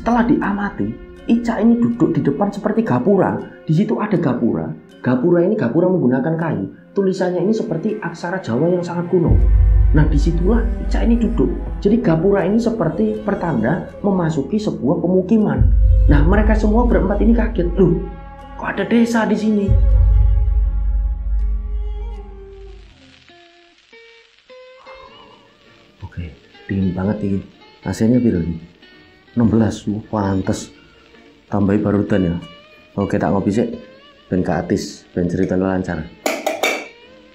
Setelah diamati, Ica ini duduk di depan seperti gapura. Di situ ada gapura. Gapura ini gapura menggunakan kayu. Tulisannya ini seperti aksara Jawa yang sangat kuno. Nah, disitulah Ica ini duduk. Jadi gapura ini seperti pertanda memasuki sebuah pemukiman. Nah, mereka semua berempat ini kaget. Loh, kok ada desa di sini? Oke, dingin banget ini. AC-nya biru nih. 16, pantes. Tambahi barudan ya. Oke, tak ngopi sih. Ben ke atis, ben ceritanya lancar.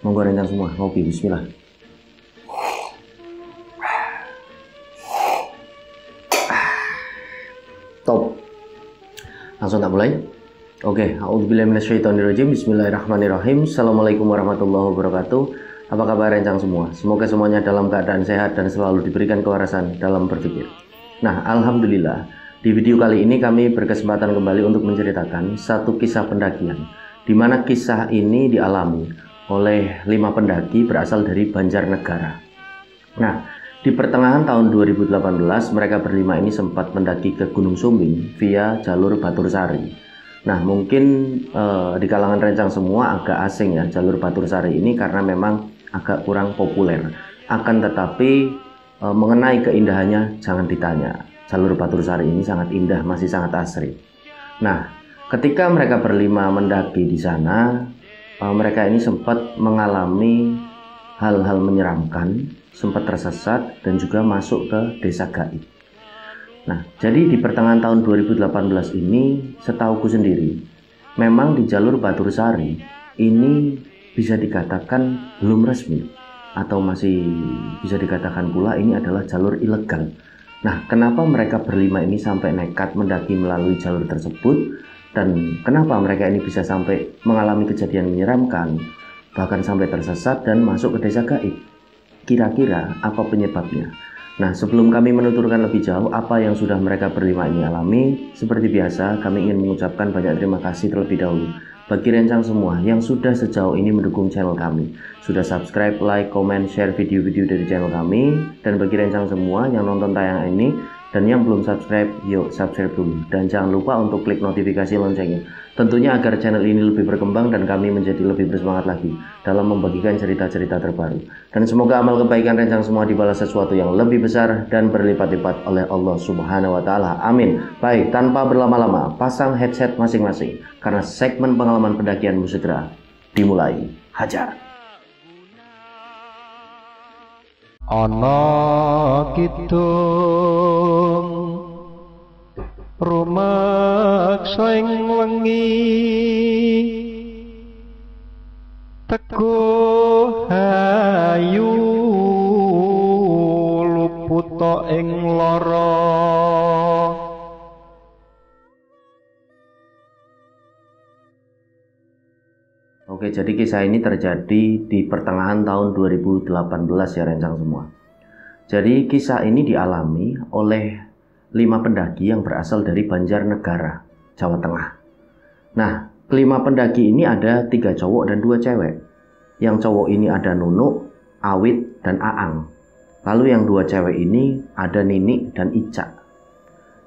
Monggo rencang semua, ngopi, bismillah. Top. Langsung tak mulai. Oke, a'udzubillahi minasyaitonirrajim. Bismillahirrahmanirrahim. Assalamualaikum warahmatullahi wabarakatuh. Apa kabar rencang semua? Semoga semuanya dalam keadaan sehat dan selalu diberikan kewarasan dalam berpikir. Nah, alhamdulillah, di video kali ini kami berkesempatan kembali untuk menceritakan satu kisah pendakian, di mana kisah ini dialami oleh 5 pendaki berasal dari Banjarnegara. Nah, di pertengahan tahun 2018, mereka berlima ini sempat mendaki ke Gunung Sumbing via jalur Batursari. Nah, mungkin di kalangan rencang semua agak asing ya jalur Batursari ini karena memang agak kurang populer. Akan tetapi mengenai keindahannya jangan ditanya. Jalur Batursari ini sangat indah, masih sangat asri. Nah, ketika mereka berlima mendaki di sana, mereka ini sempat mengalami hal-hal menyeramkan, sempat tersesat dan juga masuk ke desa gaib. Nah, jadi di pertengahan tahun 2018 ini, setauku sendiri, memang di jalur Batursari ini bisa dikatakan belum resmi, atau masih bisa dikatakan pula ini adalah jalur ilegal. Nah, kenapa mereka berlima ini sampai nekat mendaki melalui jalur tersebut, dan kenapa mereka ini bisa sampai mengalami kejadian menyeramkan, bahkan sampai tersesat dan masuk ke desa gaib? Kira-kira apa penyebabnya? Nah, sebelum kami menuturkan lebih jauh apa yang sudah mereka berlima ini alami, seperti biasa kami ingin mengucapkan banyak terima kasih terlebih dahulu bagi rencang semua yang sudah sejauh ini mendukung channel kami, sudah subscribe, like, comment, share video-video dari channel kami. Dan bagi rencang semua yang nonton tayangan ini dan yang belum subscribe, yuk subscribe dulu. Dan jangan lupa untuk klik notifikasi loncengnya, tentunya agar channel ini lebih berkembang dan kami menjadi lebih bersemangat lagi dalam membagikan cerita-cerita terbaru. Dan semoga amal kebaikan rencang semua dibalas sesuatu yang lebih besar dan berlipat-lipat oleh Allah Subhanahu wa Ta'ala. Amin. Baik, tanpa berlama-lama, pasang headset masing-masing karena segmen pengalaman pendakianmu segera dimulai. Hajar. Ana kidung rumaksa ing wengi teguh hayu luputa ing lara. Oke, jadi kisah ini terjadi di pertengahan tahun 2018 ya rencang semua. Jadi kisah ini dialami oleh 5 pendaki yang berasal dari Banjarnegara, Jawa Tengah. Nah, kelima pendaki ini ada 3 cowok dan 2 cewek. Yang cowok ini ada Nunuk, Awit, dan Aang. Lalu yang 2 cewek ini ada Ninik dan Ica.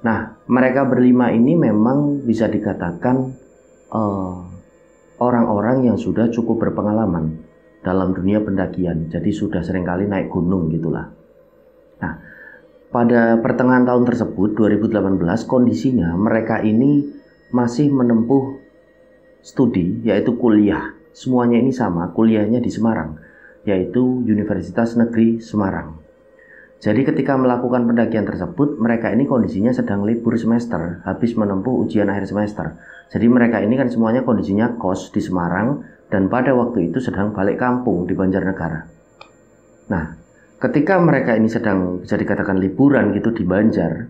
Nah, mereka berlima ini memang bisa dikatakan orang-orang yang sudah cukup berpengalaman dalam dunia pendakian. Jadi sudah seringkali naik gunung gitulah. Nah, pada pertengahan tahun tersebut 2018 kondisinya mereka ini masih menempuh studi, yaitu kuliah. Semuanya ini sama, kuliahnya di Semarang, yaitu Universitas Negeri Semarang. Jadi ketika melakukan pendakian tersebut, mereka ini kondisinya sedang libur semester, habis menempuh ujian akhir semester. Jadi mereka ini kan semuanya kondisinya kos di Semarang, dan pada waktu itu sedang balik kampung di Banjarnegara. Nah, ketika mereka ini sedang bisa dikatakan liburan gitu di Banjar,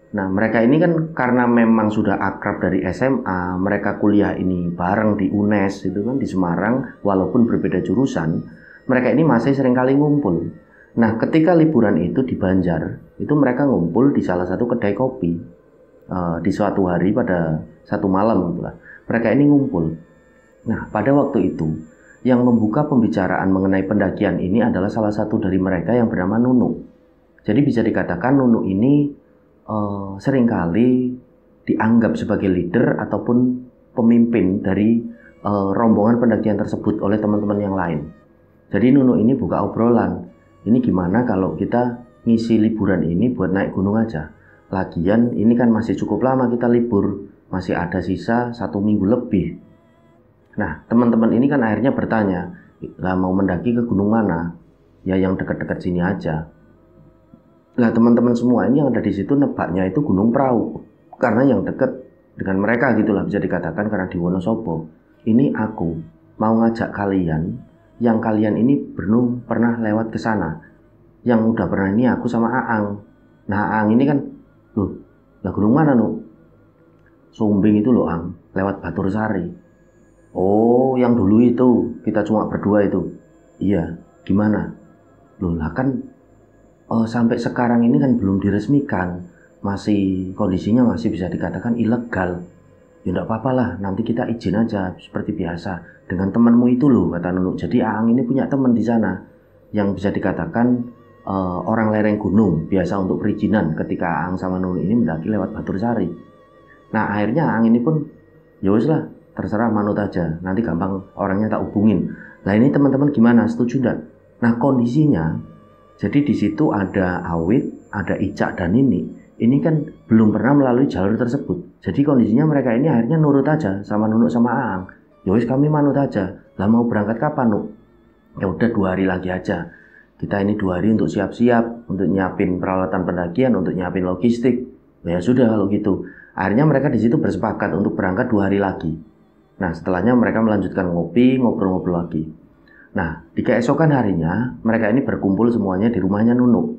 nah mereka ini kan karena memang sudah akrab dari SMA, mereka kuliah ini bareng di UNES itu kan di Semarang, walaupun berbeda jurusan, mereka ini masih seringkali ngumpul. Nah, ketika liburan itu di Banjar, itu mereka ngumpul di salah satu kedai kopi di suatu hari pada satu malam gitulah. Mereka ini ngumpul. Nah, pada waktu itu yang membuka pembicaraan mengenai pendakian ini adalah salah satu dari mereka yang bernama Nunuk. Jadi bisa dikatakan Nunuk ini seringkali dianggap sebagai leader ataupun pemimpin dari rombongan pendakian tersebut oleh teman-teman yang lain. Jadi Nunuk ini buka obrolan, ini gimana kalau kita ngisi liburan ini buat naik gunung aja. Lagian ini kan masih cukup lama kita libur, masih ada sisa 1 minggu lebih. Nah, teman-teman ini kan akhirnya bertanya, lah mau mendaki ke gunung mana? Ya yang dekat-dekat sini aja. Nah, teman-teman semua ini yang ada di situ nebaknya itu Gunung Prau, karena yang dekat dengan mereka gitulah bisa dikatakan, karena di Wonosobo. Ini aku mau ngajak kalian, yang kalian ini belum pernah lewat ke sana. Yang udah pernah ini aku sama Aang. Nah, Aang ini kan, loh, lah gunung mana nu? Sumbing itu loh Ang, lewat Batursari. Oh, yang dulu itu kita cuma berdua itu. Iya, gimana? Loh, lah kan sampai sekarang ini kan belum diresmikan, masih kondisinya masih bisa dikatakan ilegal. Ya enggak apa-apa lah, nanti kita izin aja seperti biasa dengan temanmu itu loh, kata Nunuk. Jadi Aang ini punya teman di sana yang bisa dikatakan orang lereng gunung, biasa untuk perizinan ketika Aang sama Nunuk ini mendaki lewat Batursari. Nah, akhirnya Aang ini pun ya wis lah, terserah manut aja, nanti gampang orangnya tak hubungin. Lah ini teman-teman gimana, setuju enggak? Nah, kondisinya jadi di situ ada Awit, ada Icak dan ini kan belum pernah melalui jalur tersebut. Jadi kondisinya mereka ini akhirnya nurut aja sama Nunuk sama Aang. Ya wis kami manut aja. Lah mau berangkat kapan, Nuk? Ya udah 2 hari lagi aja. Kita ini 2 hari untuk siap-siap, untuk nyiapin peralatan pendakian, untuk nyiapin logistik. Ya sudah kalau gitu. Akhirnya mereka di situ bersepakat untuk berangkat 2 hari lagi. Nah, setelahnya mereka melanjutkan ngopi, ngobrol-ngobrol lagi. Nah, di keesokan harinya, mereka ini berkumpul semuanya di rumahnya Nunuk.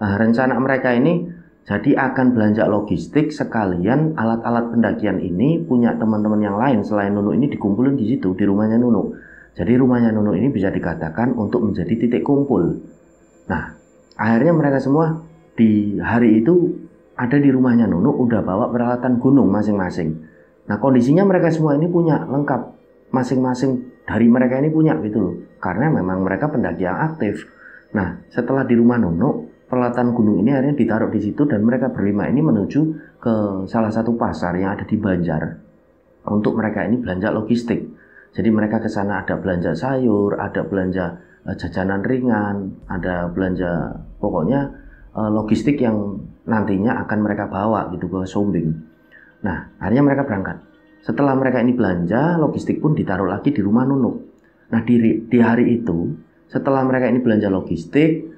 Nah, rencana mereka ini jadi akan belanja logistik sekalian alat-alat pendakian ini punya teman-teman yang lain selain Nunuk ini dikumpulin di situ, di rumahnya Nunuk. Jadi rumahnya Nunuk ini bisa dikatakan untuk menjadi titik kumpul. Nah, akhirnya mereka semua di hari itu ada di rumahnya Nunuk, udah bawa peralatan gunung masing-masing. Nah, kondisinya mereka semua ini punya lengkap. Masing-masing dari mereka ini punya gitu loh, karena memang mereka pendaki yang aktif. Nah, setelah di rumah Nunuk, peralatan gunung ini akhirnya ditaruh di situ dan mereka berlima ini menuju ke salah satu pasar yang ada di Banjar untuk mereka ini belanja logistik. Jadi mereka ke sana ada belanja sayur, ada belanja jajanan ringan, ada belanja pokoknya logistik yang nantinya akan mereka bawa gitu ke Sumbing. Nah, akhirnya mereka berangkat. Setelah mereka ini belanja, logistik pun ditaruh lagi di rumah Nunuk. Nah, di hari itu, setelah mereka ini belanja logistik,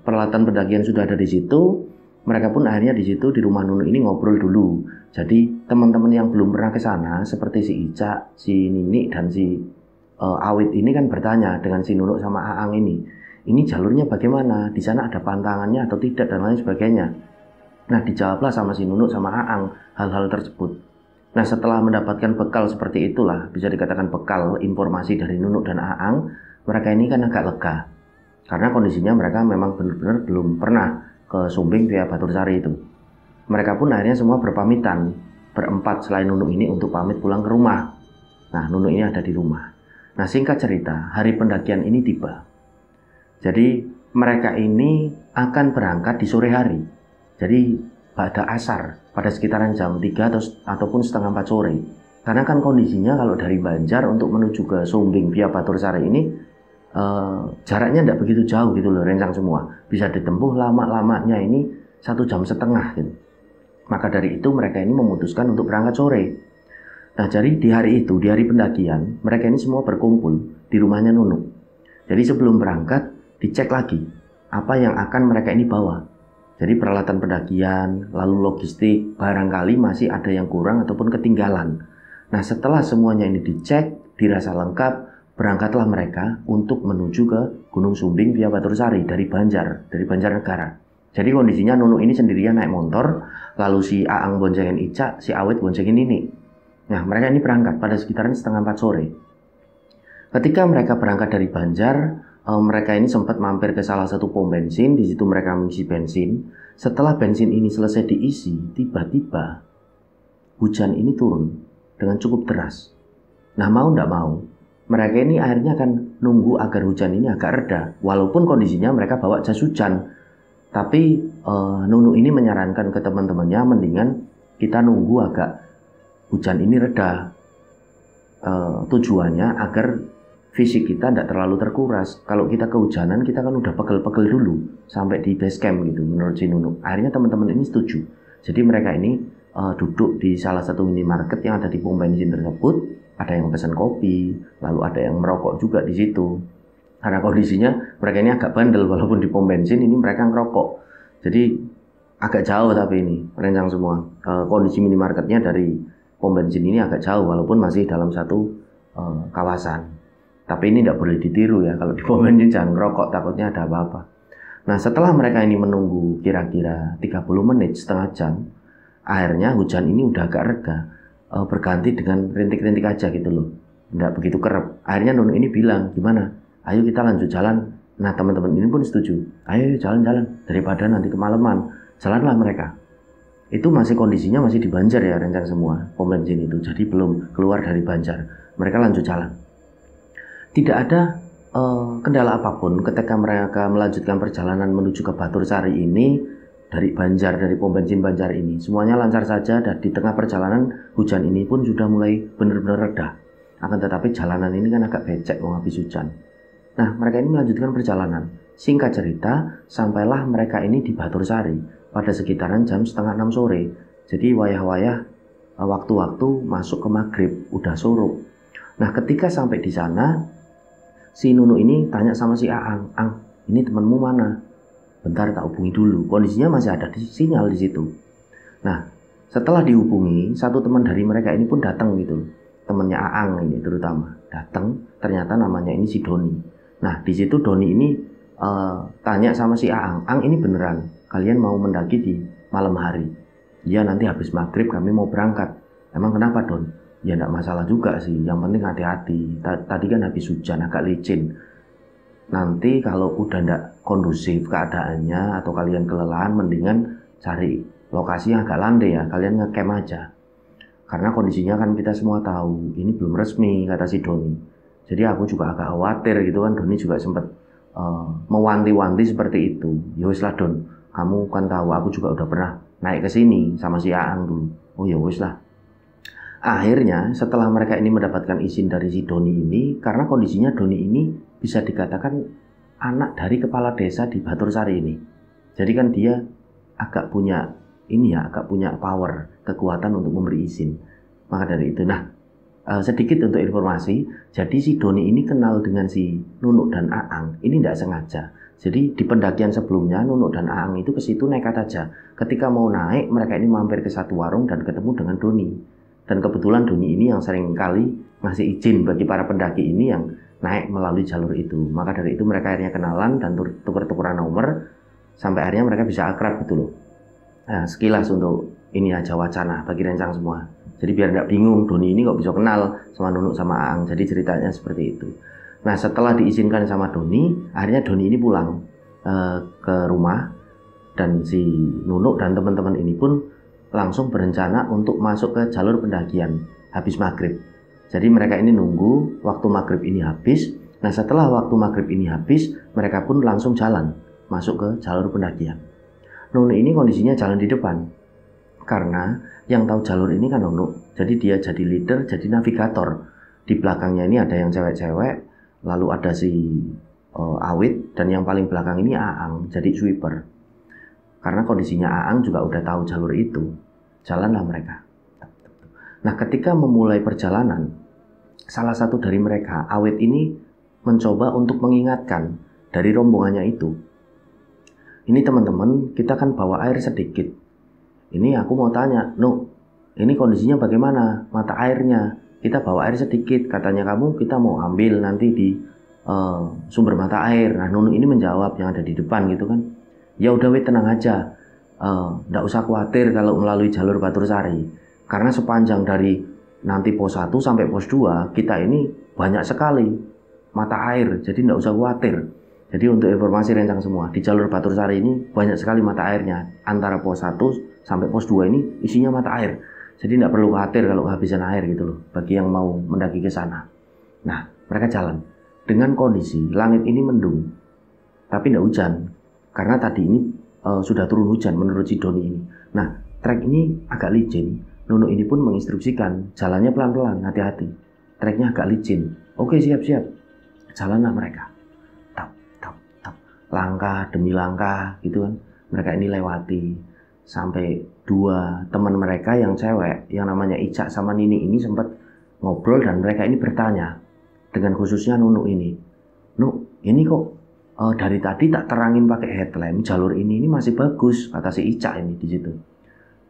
peralatan pendakian sudah ada di situ, mereka pun akhirnya di situ di rumah Nunuk ini ngobrol dulu. Jadi teman-teman yang belum pernah ke sana, seperti si Icak, si Nini, dan si Awit ini kan bertanya dengan si Nunuk sama Aang ini jalurnya bagaimana? Di sana ada pantangannya atau tidak dan lain sebagainya. Nah, dijawablah sama si Nunuk sama Aang hal-hal tersebut. Nah, setelah mendapatkan bekal seperti itulah, bisa dikatakan bekal informasi dari Nunuk dan Aang, mereka ini kan agak lega. Karena kondisinya mereka memang benar-benar belum pernah ke Sumbing via Batursari itu. Mereka pun akhirnya semua berpamitan, berempat selain Nunuk ini untuk pamit pulang ke rumah. Nah, Nunuk ini ada di rumah. Nah, singkat cerita, hari pendakian ini tiba. Jadi, mereka ini akan berangkat di sore hari. Jadi, pada asar, pada sekitaran jam 3 ataupun setengah 4 sore. Karena kan kondisinya kalau dari Banjar untuk menuju ke Sumbing via Batursari ini jaraknya tidak begitu jauh gitu loh, rencang semua. Bisa ditempuh lama-lamanya ini 1,5 jam gitu. Maka dari itu mereka ini memutuskan untuk berangkat sore. Nah, jadi di hari itu, di hari pendakian, mereka ini semua berkumpul di rumahnya Nunuk. Jadi sebelum berangkat, dicek lagi apa yang akan mereka ini bawa. Jadi peralatan pendakian, lalu logistik, barangkali masih ada yang kurang ataupun ketinggalan. Nah, setelah semuanya ini dicek, dirasa lengkap, berangkatlah mereka untuk menuju ke Gunung Sumbing via Batursari dari Banjarnegara. Jadi kondisinya Nunuk ini sendirian naik motor, lalu si Aang boncengin Icak, si Awit boncengin Nini. Nah, mereka ini berangkat pada sekitaran setengah 4 sore. Ketika mereka berangkat dari Banjar, mereka ini sempat mampir ke salah satu pom bensin. Di situ mereka mengisi bensin. Setelah bensin ini selesai diisi, tiba-tiba hujan ini turun dengan cukup deras. Nah, mau tidak mau, mereka ini akhirnya akan nunggu agar hujan ini agak reda. Walaupun kondisinya mereka bawa jas hujan. Tapi Nunu ini menyarankan ke teman-temannya mendingan kita nunggu agak hujan ini reda. Tujuannya agar fisik kita tidak terlalu terkuras. Kalau kita kehujanan, kita kan udah pegel-pegel dulu sampai di base camp gitu menurut si Nunu. Akhirnya teman-teman ini setuju. Jadi mereka ini duduk di salah satu minimarket yang ada di pom bensin tersebut. Ada yang pesan kopi, lalu ada yang merokok juga di situ. Karena kondisinya mereka ini agak bandel, walaupun di pom bensin ini mereka ngerokok. Jadi agak jauh, tapi ini rencang semua. Kondisi minimarketnya dari pom bensin ini agak jauh, walaupun masih dalam satu kawasan. Tapi ini tidak boleh ditiru ya, kalau di pom bensin jangan ngerokok, takutnya ada apa-apa. Nah, setelah mereka ini menunggu kira-kira 30 menit, setengah jam, akhirnya hujan ini udah agak reda, berganti dengan rintik-rintik aja gitu loh, nggak begitu kerap. Akhirnya Nunu ini bilang, gimana? Ayo kita lanjut jalan. Nah, teman-teman ini pun setuju. Ayo jalan-jalan, daripada nanti kemalaman. Jalanlah mereka. Itu masih kondisinya masih di Banjar ya, rencang semua pom bensin itu. Jadi belum keluar dari Banjar. Mereka lanjut jalan. Tidak ada kendala apapun ketika mereka melanjutkan perjalanan menuju ke Batursari ini dari Banjar, dari pom bensin Banjar ini. Semuanya lancar saja, dan di tengah perjalanan hujan ini pun sudah mulai benar-benar reda. Akan tetapi jalanan ini kan agak becek mau habis hujan. Nah, mereka ini melanjutkan perjalanan. Singkat cerita, sampailah mereka ini di Batursari pada sekitaran jam 5:30 sore. Jadi wayah-wayah waktu-waktu masuk ke maghrib, udah suruh. Nah, ketika sampai di sana, si Nunu ini tanya sama si Aang, "Ang, ini temanmu mana? Bentar tak hubungi dulu." Kondisinya masih ada di sinyal di situ. Nah, setelah dihubungi, satu teman dari mereka ini pun datang gitu. Temannya Aang ini terutama datang, ternyata namanya ini si Doni. Nah, di situ Doni ini tanya sama si Aang, "Ang, ini beneran kalian mau mendaki di malam hari?" "Ya, nanti habis maghrib kami mau berangkat." "Emang kenapa, Don?" "Ya enggak masalah juga sih, yang penting hati-hati. Tadi kan habis hujan agak licin. Nanti kalau udah enggak kondusif keadaannya atau kalian kelelahan, mendingan cari lokasi yang agak landai ya, kalian ngecamp aja. Karena kondisinya kan kita semua tahu, ini belum resmi," kata si Doni. Jadi aku juga agak khawatir gitu kan. Doni juga sempat mewanti-wanti seperti itu. "Ya wis lah Don, kamu kan tahu aku juga udah pernah naik ke sini sama si Aang dulu." "Oh ya wis lah." Akhirnya setelah mereka ini mendapatkan izin dari si Doni ini, karena kondisinya Doni ini bisa dikatakan anak dari kepala desa di Batursari ini. Jadi kan dia agak punya power, kekuatan untuk memberi izin. Maka dari itu, sedikit untuk informasi, jadi si Doni ini kenal dengan si Nunuk dan Aang ini tidak sengaja. Jadi di pendakian sebelumnya Nunuk dan Aang itu ke situ nekat aja. Ketika mau naik, mereka ini mampir ke satu warung dan ketemu dengan Doni. Dan kebetulan Doni ini yang sering kali ngasih izin bagi para pendaki ini yang naik melalui jalur itu. Maka dari itu mereka akhirnya kenalan dan tuker-tukeran nomor sampai akhirnya mereka bisa akrab gitu loh. Nah, sekilas untuk ini aja wacana bagi rencang semua. Jadi biar nggak bingung, Doni ini kok bisa kenal sama Nunuk sama Aang. Jadi ceritanya seperti itu. Nah, setelah diizinkan sama Doni, akhirnya Doni ini pulang ke rumah. Dan si Nunuk dan teman-teman ini pun langsung berencana untuk masuk ke jalur pendakian habis maghrib. Jadi mereka ini nunggu waktu maghrib ini habis. Nah, setelah waktu maghrib ini habis, mereka pun langsung jalan masuk ke jalur pendakian. Nunuk ini kondisinya jalan di depan. Karena yang tahu jalur ini kan Nunuk, jadi dia jadi leader, jadi navigator. Di belakangnya ini ada yang cewek-cewek, lalu ada si Awit, dan yang paling belakang ini Aang, jadi sweeper. Karena kondisinya Aang juga udah tahu jalur itu, jalanlah mereka. Nah, ketika memulai perjalanan, salah satu dari mereka, Awit ini mencoba untuk mengingatkan dari rombongannya itu, "Ini teman-teman, kita kan bawa air sedikit. Ini aku mau tanya, Nuk, ini kondisinya bagaimana? Mata airnya, kita bawa air sedikit. Katanya kamu kita mau ambil nanti di sumber mata air." Nah, Nunu ini menjawab yang ada di depan gitu kan. "Ya udah weh, tenang aja. Nggak usah khawatir kalau melalui jalur Batursari. Karena sepanjang dari nanti pos 1 sampai pos 2, kita ini banyak sekali mata air. Jadi nggak usah khawatir." Jadi untuk informasi rencang semua, di jalur Batursari ini banyak sekali mata airnya. Antara pos 1 sampai pos 2 ini isinya mata air. Jadi tidak perlu khawatir kalau kehabisan air gitu loh, bagi yang mau mendaki ke sana. Nah, mereka jalan. Dengan kondisi langit ini mendung, tapi tidak hujan. Karena tadi ini sudah turun hujan menurut si Doni ini. Nah, trek ini agak licin. Nunuk ini pun menginstruksikan, jalannya pelan-pelan, hati-hati. Treknya agak licin. Oke, siap-siap. Jalanlah mereka. Tap, tap, tap. Langkah demi langkah gitu kan. Mereka ini lewati. Sampai dua teman mereka yang cewek, yang namanya Ica sama Nini ini sempat ngobrol dan mereka ini bertanya. Dengan khususnya Nunuk ini. Nuk, ini kok dari tadi tak terangin pakai headlamp, jalur ini masih bagus, kata si Ica ini di situ.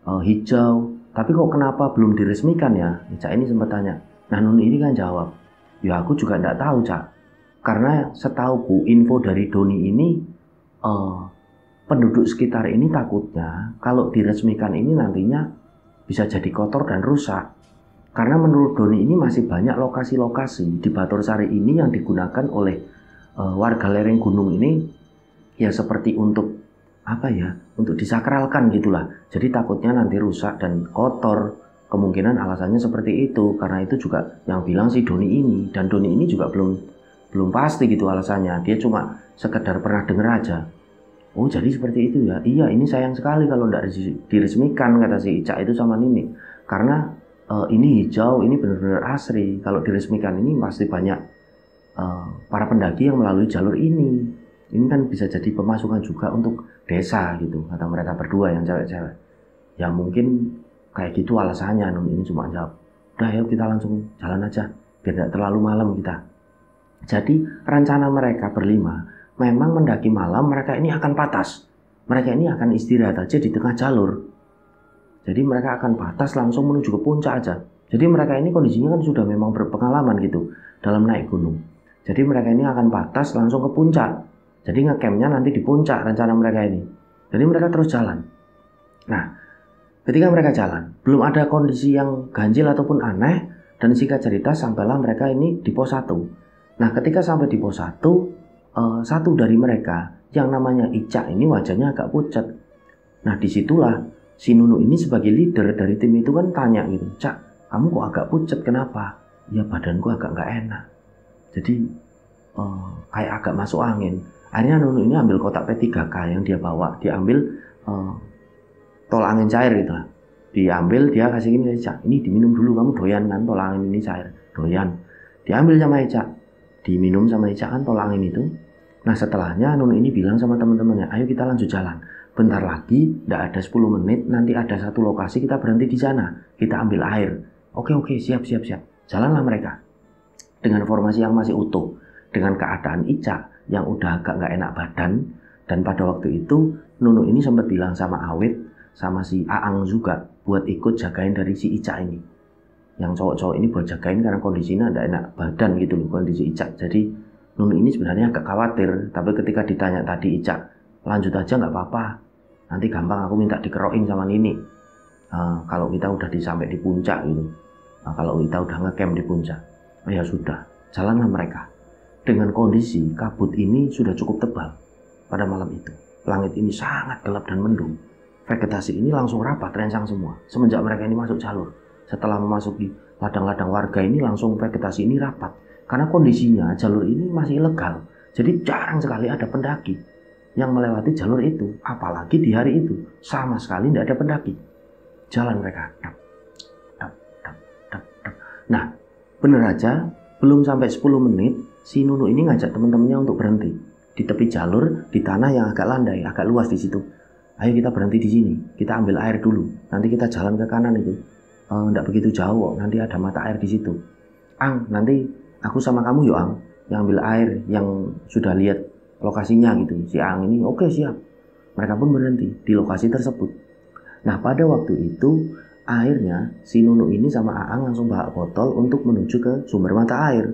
Hijau, tapi kok kenapa belum diresmikan ya? Ica ini sempat tanya. Nah, Nunuk ini kan jawab, ya aku juga enggak tahu, Cak. Karena setauku info dari Doni ini, penduduk sekitar ini takutnya kalau diresmikan ini nantinya bisa jadi kotor dan rusak. Karena menurut Doni ini masih banyak lokasi-lokasi di Batursari ini yang digunakan oleh warga lereng gunung ini ya seperti untuk apa ya, untuk disakralkan gitulah. Jadi takutnya nanti rusak dan kotor. Kemungkinan alasannya seperti itu, karena itu juga yang bilang si Doni ini, dan Doni ini juga belum pasti gitu alasannya. Dia cuma sekedar pernah dengar aja. Oh, jadi seperti itu ya. Iya, ini sayang sekali kalau tidak diresmikan, kata si Ica itu sama Nini. Karena ini hijau, ini benar-benar asri. Kalau diresmikan ini pasti banyak para pendaki yang melalui jalur ini. Ini kan bisa jadi pemasukan juga untuk desa gitu, kata mereka berdua yang cewek-cewek. Ya mungkin kayak gitu alasannya. Nun ini cuma jawab, udah ayo kita langsung jalan aja, biar tidak terlalu malam kita. Jadi rencana mereka berlima, memang mendaki malam mereka ini akan patas. Mereka ini akan istirahat aja di tengah jalur. Jadi mereka akan patas langsung menuju ke puncak aja. Jadi mereka ini kondisinya kan sudah memang berpengalaman gitu dalam naik gunung. Jadi mereka ini akan patas langsung ke puncak. Jadi ngecampnya nanti di puncak rencana mereka ini. Jadi mereka terus jalan. Nah, ketika mereka jalan, belum ada kondisi yang ganjil ataupun aneh, dan singkat cerita sampailah mereka ini di pos 1. Nah, ketika sampai di pos 1, satu dari mereka yang namanya Ica ini wajahnya agak pucat. Nah, disitulah si Nunu ini sebagai leader dari tim itu kan tanya gitu, Cak, kamu kok agak pucat, kenapa? Ya badanku agak nggak enak. Jadi kayak agak masuk angin. Akhirnya Nunu ini ambil kotak P3K yang dia bawa, dia ambil tol angin cair gitu lah. Diambil, dia kasih gini, Cak, ini diminum dulu, kamu doyan kan tol angin ini cair? Doyan. Diambil sama Ica, diminum sama Ica kan tol angin itu. Nah setelahnya Nunu ini bilang sama teman-temannya, ayo kita lanjut jalan. Bentar lagi, tidak ada 10 menit, nanti ada satu lokasi kita berhenti di sana. Kita ambil air. Oke, siap. Jalanlah mereka. Dengan formasi yang masih utuh. Dengan keadaan Ica yang udah agak nggak enak badan. Dan pada waktu itu, Nunu ini sempat bilang sama Awit, sama si Aang juga, buat ikut jagain dari si Ica ini. Yang cowok-cowok ini buat jagain karena kondisinya nggak enak badan gitu loh, kondisi Ica. Jadi Nunu ini sebenarnya agak khawatir. Tapi ketika ditanya tadi Ica, lanjut aja nggak apa-apa, nanti gampang aku minta dikerokin sama Nini. Kalau kita udah sampai di puncak gitu, kalau kita udah ngecamp di puncak. Oh ya sudah, jalanlah mereka. Dengan kondisi kabut ini sudah cukup tebal pada malam itu. Langit ini sangat gelap dan mendung. Vegetasi ini langsung rapat, rencang semua. Semenjak mereka ini masuk jalur, setelah memasuki ladang-ladang warga ini langsung vegetasi ini rapat. Karena kondisinya jalur ini masih ilegal. Jadi jarang sekali ada pendaki yang melewati jalur itu. Apalagi di hari itu, sama sekali tidak ada pendaki. Jalan mereka. Nah, bener aja, belum sampai 10 menit, si Nunu ini ngajak teman-temannya untuk berhenti di tepi jalur, di tanah yang agak landai, agak luas di situ. Ayo kita berhenti di sini, kita ambil air dulu. Nanti kita jalan ke kanan itu. Nggak begitu jauh, nanti ada mata air di situ. Ang, nanti aku sama kamu yuk Ang, yang ambil air, yang sudah lihat lokasinya gitu. Si Ang ini, oke siap. Mereka pun berhenti di lokasi tersebut. Nah pada waktu itu, akhirnya si Nunu ini sama Aang langsung bawa botol untuk menuju ke sumber mata air.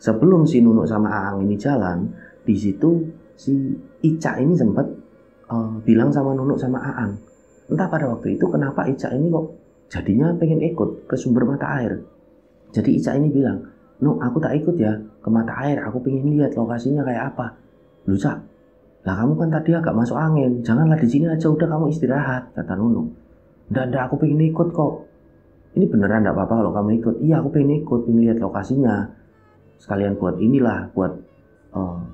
Sebelum si Nunu sama Aang ini jalan, di situ si Ica ini sempat bilang sama Nunu sama Aang, entah pada waktu itu kenapa Ica ini kok jadinya pengen ikut ke sumber mata air. Jadi Ica ini bilang, "Nu, aku tak ikut ya ke mata air, aku pengen lihat lokasinya kayak apa." "Lu Cak, lah kamu kan tadi agak masuk angin, janganlah di sini aja, udah kamu istirahat," kata Nunu. "Nggak, aku pengen ikut kok." "Ini beneran nggak apa-apa kalau kamu ikut?" "Iya, aku pengen ikut, pengen lihat lokasinya. Sekalian buat inilah, buat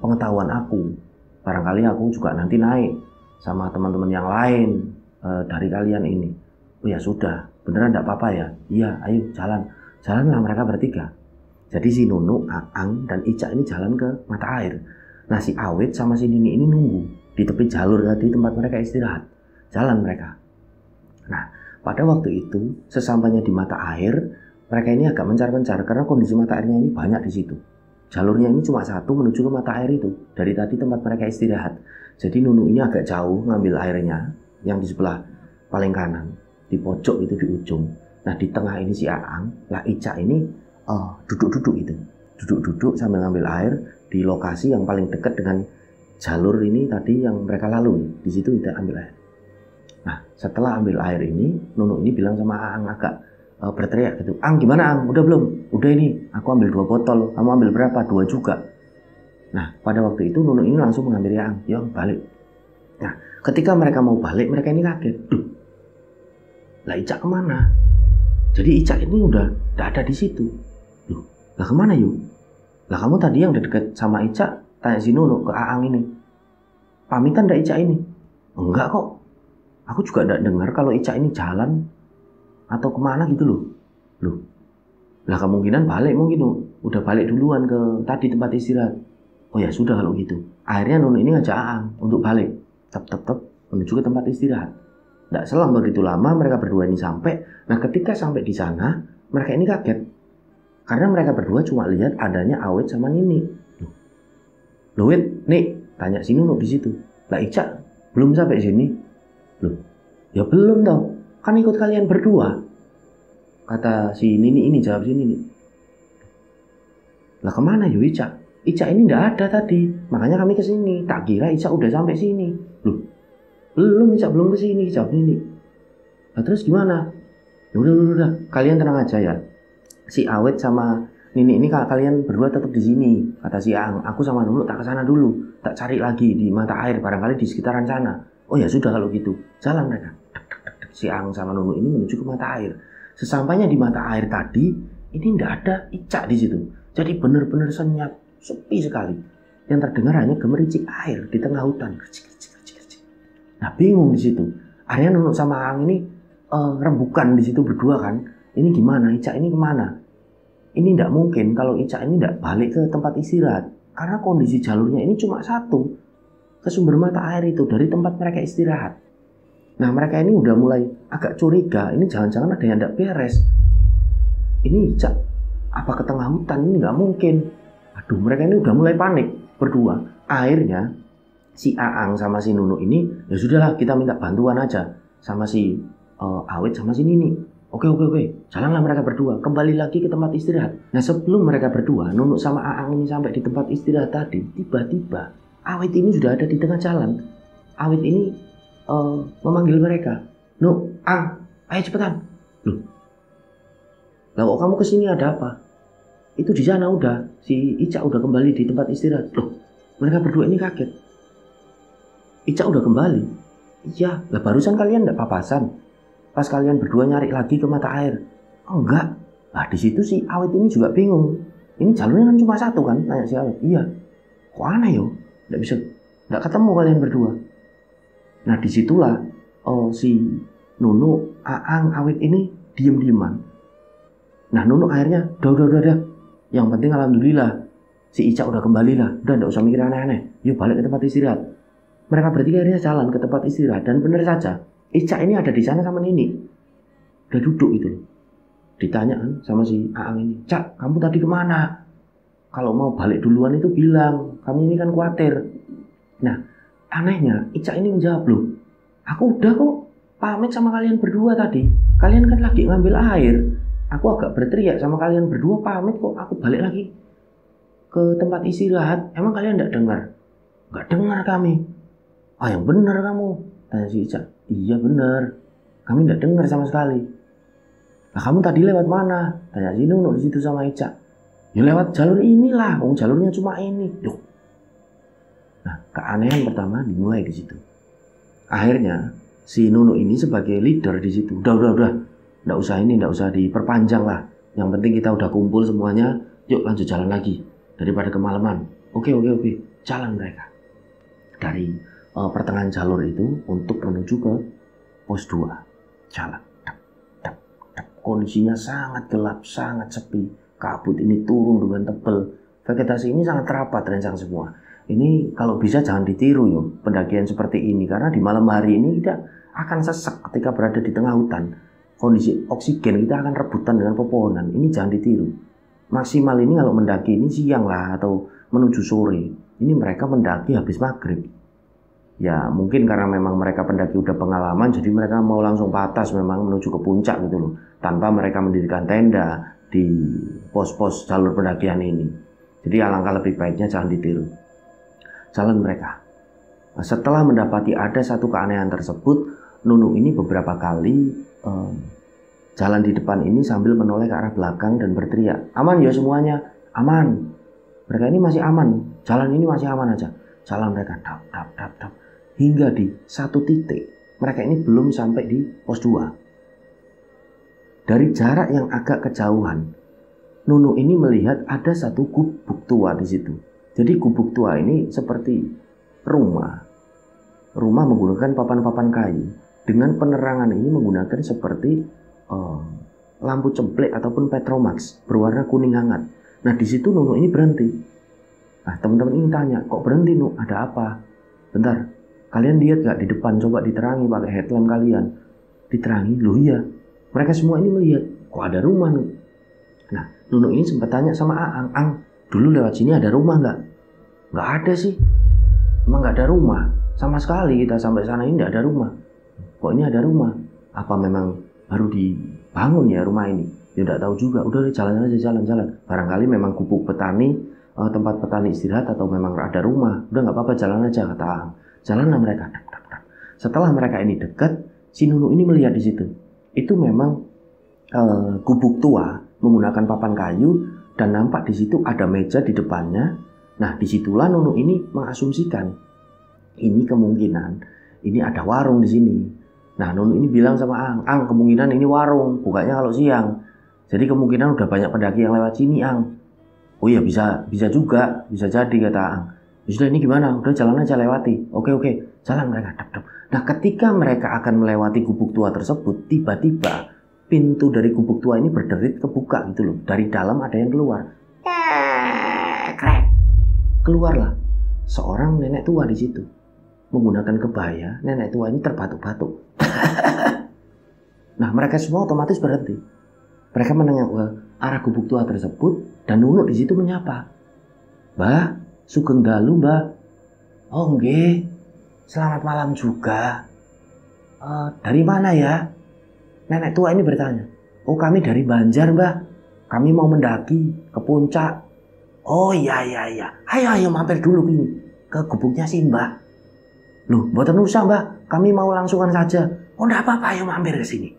pengetahuan aku. Barangkali aku juga nanti naik sama teman-teman yang lain dari kalian ini. Oh ya sudah, beneran enggak apa-apa ya? Iya, ayo jalan. Jalanlah mereka bertiga. Jadi si Nunu, Aang, dan Ica ini jalan ke mata air. Nah si Awit sama si Nini ini nunggu di tepi jalur tadi tempat mereka istirahat. Jalan mereka. Nah pada waktu itu sesampainya di mata air, mereka ini agak mencar-mencar karena kondisi mata airnya ini banyak di situ. Jalurnya ini cuma satu menuju ke mata air itu dari tadi tempat mereka istirahat. Jadi Nunu ini agak jauh ngambil airnya yang di sebelah paling kanan, di pojok itu di ujung. Nah di tengah ini si Aang, lah Ica ini duduk-duduk itu, duduk-duduk sambil ngambil air di lokasi yang paling dekat dengan jalur ini tadi yang mereka lalui. Di situ kita ambil air. Nah setelah ambil air ini, Nunu ini bilang sama Aang agak berteriak gitu, Ang gimana Ang? Udah belum? Udah ini, aku ambil 2 botol, kamu ambil berapa? 2 juga. Nah pada waktu itu Nunu ini langsung mengambil Aang, ya balik. Nah ketika mereka mau balik, mereka ini kaget, duh, lah Ica kemana? Jadi Ica ini udah gak ada di situ. Loh, lah kemana yuk? Lah kamu tadi yang udah deket sama Ica, tanya si Nunu ke Aang ini, pamitan gak Ica ini? Enggak kok, aku juga gak dengar kalau Ica ini jalan atau kemana gitu loh. Loh, lah kemungkinan balik mungkin udah balik duluan ke tadi tempat istirahat. Oh ya sudah kalau gitu. Akhirnya Nunu ini ngajak Aang untuk balik, tep menuju ke tempat istirahat. Tidak selang begitu lama mereka berdua ini sampai. Nah ketika sampai di sana, mereka ini kaget karena mereka berdua cuma lihat adanya Awit sama Nini. Loh Wit, nih tanya si Nunu di situ. Lah Ica belum sampai sini. Loh, ya belum tau. Kan ikut kalian berdua. Kata si Nini ini, jawab si Nini. Lah kemana yuk Ica? Ica ini nggak ada tadi. Makanya kami kesini. Tak kira Ica udah sampai sini. Loh, belum Ica belum kesini, jawab Nini. Nah terus gimana? Udah, kalian tenang aja ya. Si Awet sama Nini ini kalian berdua tetap di sini, kata si Aang. Aku sama Nunu tak kesana dulu, tak cari lagi di mata air, barangkali di sekitaran sana. Oh ya sudah kalau gitu, jalan mereka. Si Aang sama Nunu ini menuju ke mata air. Sesampainya di mata air tadi, ini tidak ada Ica di situ. Jadi benar-benar senyap, sepi sekali. Yang terdengar hanya gemericik air di tengah hutan. Nah bingung di situ. Akhirnya Nunu sama Aang ini rembukan di situ berdua kan. Ini gimana? Ica ini kemana? Ini tidak mungkin kalau Ica ini tidak balik ke tempat istirahat. Karena kondisi jalurnya ini cuma satu. Ke sumber mata air itu dari tempat mereka istirahat. Nah mereka ini udah mulai agak curiga. Ini jangan-jangan ada yang tidak beres. Ini Ica apa ke tengah hutan? Ini nggak mungkin. Aduh mereka ini udah mulai panik berdua. Akhirnya si Aang sama si Nunu ini, ya sudahlah kita minta bantuan aja sama si Awit sama si Nini. Oke, jalanlah mereka berdua kembali lagi ke tempat istirahat. Nah sebelum mereka berdua, Nunu sama Aang ini sampai di tempat istirahat tadi, tiba-tiba Awit ini sudah ada di tengah jalan. Awit ini memanggil mereka, "Nu, Ang, ayo cepetan." Loh, lah kok kamu kesini ada apa? Itu di sana udah, si Ica udah kembali di tempat istirahat. Loh, mereka berdua ini kaget. Ica udah kembali? Iya, lah barusan kalian enggak papasan? Pas kalian berdua nyari lagi ke mata air? Oh, enggak. Nah di situ si Awit ini juga bingung. Ini jalurnya kan cuma satu kan? Tanya si Awit. Iya. Kok aneh yo? Nggak ketemu kalian berdua. Nah disitulah si Nunu, Aang, Awit ini diem-dieman. Nah Nunu akhirnya, udah. Yang penting alhamdulillah si Ica udah kembali lah. Udah nggak usah mikir aneh-aneh. Yuk balik ke tempat istirahat. Mereka bertiga akhirnya jalan ke tempat istirahat dan benar saja. Ica ini ada di sana sama Nini. Udah duduk itu. Ditanya kan sama si Aang ini. Cak, kamu tadi kemana? Kalau mau balik duluan itu bilang. Kami ini kan khawatir. Nah, anehnya Ica ini menjawab, loh, aku udah kok pamit sama kalian berdua tadi. Kalian kan lagi ngambil air. Aku agak berteriak sama kalian berdua pamit kok. Aku balik lagi ke tempat istirahat. Emang kalian gak dengar? Gak dengar kami. Ah yang benar kamu, tanya si Ica. Iya benar, kami gak dengar sama sekali. Nah kamu tadi lewat mana? Tanya si Nunu di situ sama Ica. Ya lewat jalur inilah, jalurnya cuma ini. Loh. Nah keanehan pertama dimulai di situ. Akhirnya si Nunu ini sebagai leader di situ. Udah. Nggak usah diperpanjang lah. Yang penting kita udah kumpul semuanya. Yuk lanjut jalan lagi daripada kemalaman. Oke. Jalan mereka dari pertengahan jalur itu untuk menuju ke pos 2. Jalan. Kondisinya sangat gelap, sangat sepi. Kabut ini turun dengan tebal. Vegetasi ini sangat rapat rencang semua. Ini kalau bisa jangan ditiru yo pendakian seperti ini, karena di malam hari ini kita akan sesek ketika berada di tengah hutan. Kondisi oksigen kita akan rebutan dengan pepohonan. Ini jangan ditiru. Maksimal ini kalau mendaki ini siang lah atau menuju sore. Ini mereka mendaki habis maghrib. Ya mungkin karena memang mereka pendaki udah pengalaman, jadi mereka mau langsung patas memang menuju ke puncak gitu loh, tanpa mereka mendirikan tenda di pos-pos jalur pendakian ini. Jadi alangkah lebih baiknya jangan ditiru jalan mereka. Setelah mendapati ada satu keanehan tersebut, Nunu ini beberapa kali jalan di depan ini sambil menoleh ke arah belakang dan berteriak, "Aman ya semuanya, aman." Mereka ini masih aman, jalan ini masih aman aja. Jalan mereka dap. Hingga di satu titik, mereka ini belum sampai di pos 2. Dari jarak yang agak kejauhan, Nunu ini melihat ada satu gubuk tua di situ. Jadi gubuk tua ini seperti rumah menggunakan papan-papan kayu. Dengan penerangan ini menggunakan seperti lampu cemplek ataupun petromax berwarna kuning hangat. Nah di situ Nunu ini berhenti. Nah teman-teman ini tanya, kok berhenti Nu? Ada apa? Bentar, kalian lihat gak di depan? Coba diterangi pakai headlamp kalian. Diterangi, loh iya. Mereka semua ini melihat, kok ada rumah Nu? Nah Nunu ini sempat tanya sama Aang, "Ang, dulu lewat sini ada rumah gak?" "Gak ada sih. Emang gak ada rumah. Sama sekali kita sampai sana ini gak ada rumah." "Kok ini ada rumah? Apa memang baru dibangun ya rumah ini?" "Ya gak tahu juga. Udah jalan aja, jalan. Barangkali memang gubuk petani, tempat petani istirahat, atau memang ada rumah. Udah gak apa-apa, jalan aja," kata Aang. Jalanlah mereka. Setelah mereka ini dekat, si Nunu ini melihat di situ. Itu memang gubuk tua menggunakan papan kayu, dan nampak di situ ada meja di depannya. Nah disitulah Nunu ini mengasumsikan ini kemungkinan ini ada warung di sini. Nah Nunu ini bilang sama Ang, "Ang, kemungkinan ini warung, bukanya kalau siang. Jadi kemungkinan udah banyak pendaki yang lewat sini, Ang." "Oh iya bisa juga, bisa jadi," kata Ang. "Ya sudah, ini gimana? Udah jalan aja lewati." Oke, jalan mereka. Nah ketika mereka akan melewati gubuk tua tersebut, tiba-tiba pintu dari gubuk tua ini berderit kebuka gitu loh. Dari dalam ada yang keluar. Krek. Keluarlah seorang nenek tua di situ menggunakan kebaya. Nenek tua ini terbatuk-batuk. Nah mereka semua otomatis berhenti. Mereka menengok ke arah gubuk tua tersebut, dan Nunu di situ menyapa, "Mbah, sugeng dalu, Mbah." "Oh nggih, selamat malam juga. Dari mana ya?" Nenek tua ini bertanya. "Oh kami dari Banjar, Mbah. Kami mau mendaki ke puncak." "Oh iya. Ayo mampir dulu ini ke gubuknya si Mbah." "Loh, mboten usah, Mbah. Kami mau langsungan saja." "Oh enggak apa-apa, ayo mampir ke sini."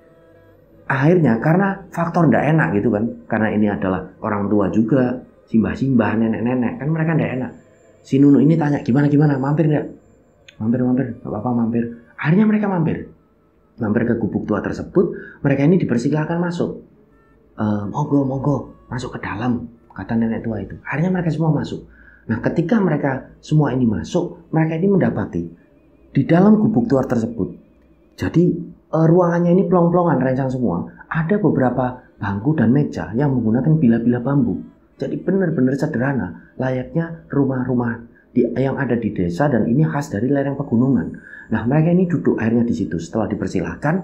Akhirnya karena faktor enggak enak gitu kan, karena ini adalah orang tua juga, simbah-simbah, nenek-nenek, kan mereka enggak enak. Si Nunu ini tanya, "Gimana? Mampir enggak?" Mampir. "Enggak apa-apa, mampir." Akhirnya mereka mampir ke gubuk tua tersebut. Mereka ini dipersilakan masuk. Monggo masuk ke dalam, kata nenek tua itu. Akhirnya mereka semua masuk. Nah ketika mereka semua ini masuk, mereka ini mendapati di dalam gubuk tua tersebut, jadi ruangannya ini plong-plongan rencang semua. Ada beberapa bangku dan meja yang menggunakan bila-bila bambu. Jadi benar-benar sederhana, layaknya rumah-rumah yang ada di desa, dan ini khas dari lereng pegunungan. Nah mereka ini duduk akhirnya di situ setelah dipersilahkan.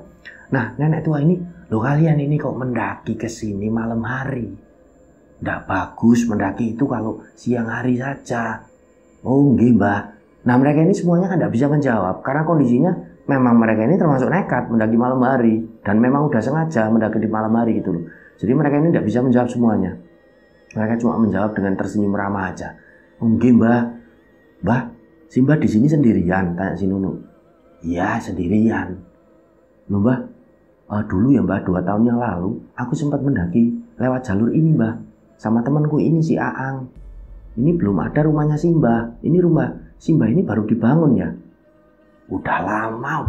Nah nenek tua ini, "Loh kalian ini kok mendaki ke sini malam hari? Nggak bagus mendaki itu kalau siang hari saja." "Oh nggih, Mbah." Nah mereka ini semuanya kan nggak bisa menjawab karena kondisinya memang mereka ini termasuk nekat mendaki malam hari, dan memang udah sengaja mendaki di malam hari gitu loh. Jadi mereka ini nggak bisa menjawab semuanya. Mereka cuma menjawab dengan tersenyum ramah aja. "Oh nggih, Mbah." "Mbah, si Mbah di sini sendirian?" tanya si Nunu. "Iya, sendirian." "Loh Mbah, dulu ya Mbah, 2 tahun yang lalu aku sempat mendaki lewat jalur ini Mbah, sama temanku ini si Aang. Ini belum ada rumahnya si Mbah. Ini rumah si Mbah ini baru dibangun ya." Udah lama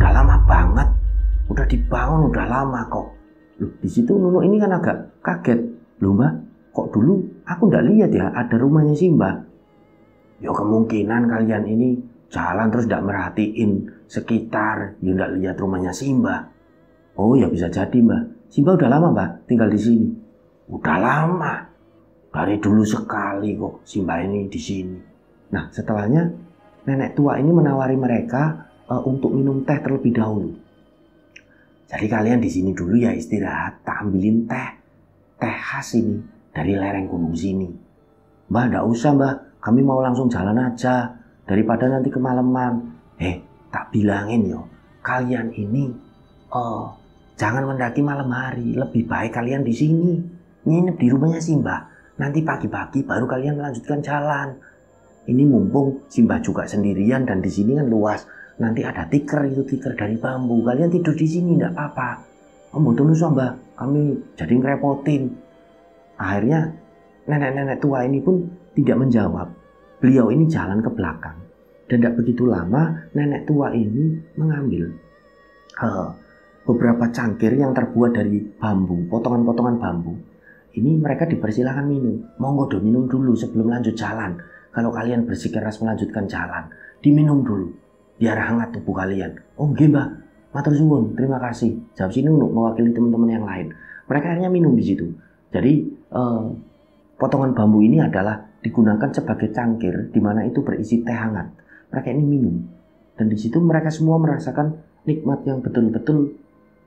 banget. Udah dibangun, udah lama kok." Loh, di situ Nunu ini kan agak kaget. "Loh Mbah, kok dulu aku nggak lihat ya ada rumahnya si Mbah?" "Ya kemungkinan kalian ini jalan terus tidak merhatiin sekitar, ya tidak lihat rumahnya Simba. Oh ya bisa jadi Mbak. Simba udah lama Mbak tinggal di sini. Udah lama. Dari dulu sekali kok Simba ini di sini. Nah setelahnya nenek tua ini menawari mereka untuk minum teh terlebih dahulu. Jadi kalian di sini dulu ya istirahat, tak ambilin teh khas ini dari lereng gunung sini. Mbak, enggak usah Mbak, kami mau langsung jalan aja daripada nanti kemalaman. Tak bilangin yo, kalian ini jangan mendaki malam hari, lebih baik kalian di sini nginep di rumahnya Simba. Nanti pagi-pagi baru kalian melanjutkan jalan. Ini mumpung Simba juga sendirian dan di sini kan luas. Nanti ada tikar dari bambu. Kalian tidur di sini enggak apa-apa. Mboten usah Mbak, kami jadi ngerepotin. Akhirnya nenek-nenek tua ini pun tidak menjawab. Beliau ini jalan ke belakang. Dan tidak begitu lama nenek tua ini mengambil beberapa cangkir yang terbuat dari bambu, potongan-potongan bambu. Ini mereka dipersilakan minum. Monggo do minum dulu sebelum lanjut jalan. Kalau kalian bersikeras melanjutkan jalan, diminum dulu. Biar hangat tubuh kalian. Oh nggih Mbah, matur suwun, terima kasih. Jawab si Nunuk mewakili teman-teman yang lain. Mereka akhirnya minum di situ. Jadi potongan bambu ini adalah digunakan sebagai cangkir di mana itu berisi teh hangat. Mereka ini minum. Dan di situ mereka semua merasakan nikmat yang betul-betul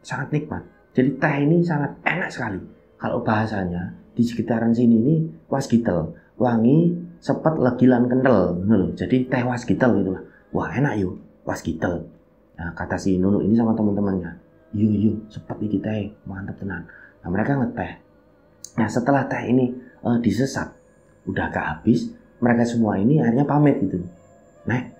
sangat nikmat. Jadi teh ini sangat enak sekali. Kalau bahasanya di sekitaran sini ini wasgitel, wangi, sepet, legilan, kental. Jadi teh wasgitel gitu lah. Wah enak yuk, wasgitel. Nah, kata si Nunu ini sama teman-temannya. Yuk, sepet iki teh, mantep tenan. Nah mereka ngeteh. Nah setelah teh ini disesat, udah gak habis, mereka semua ini akhirnya pamit gitu. Nek,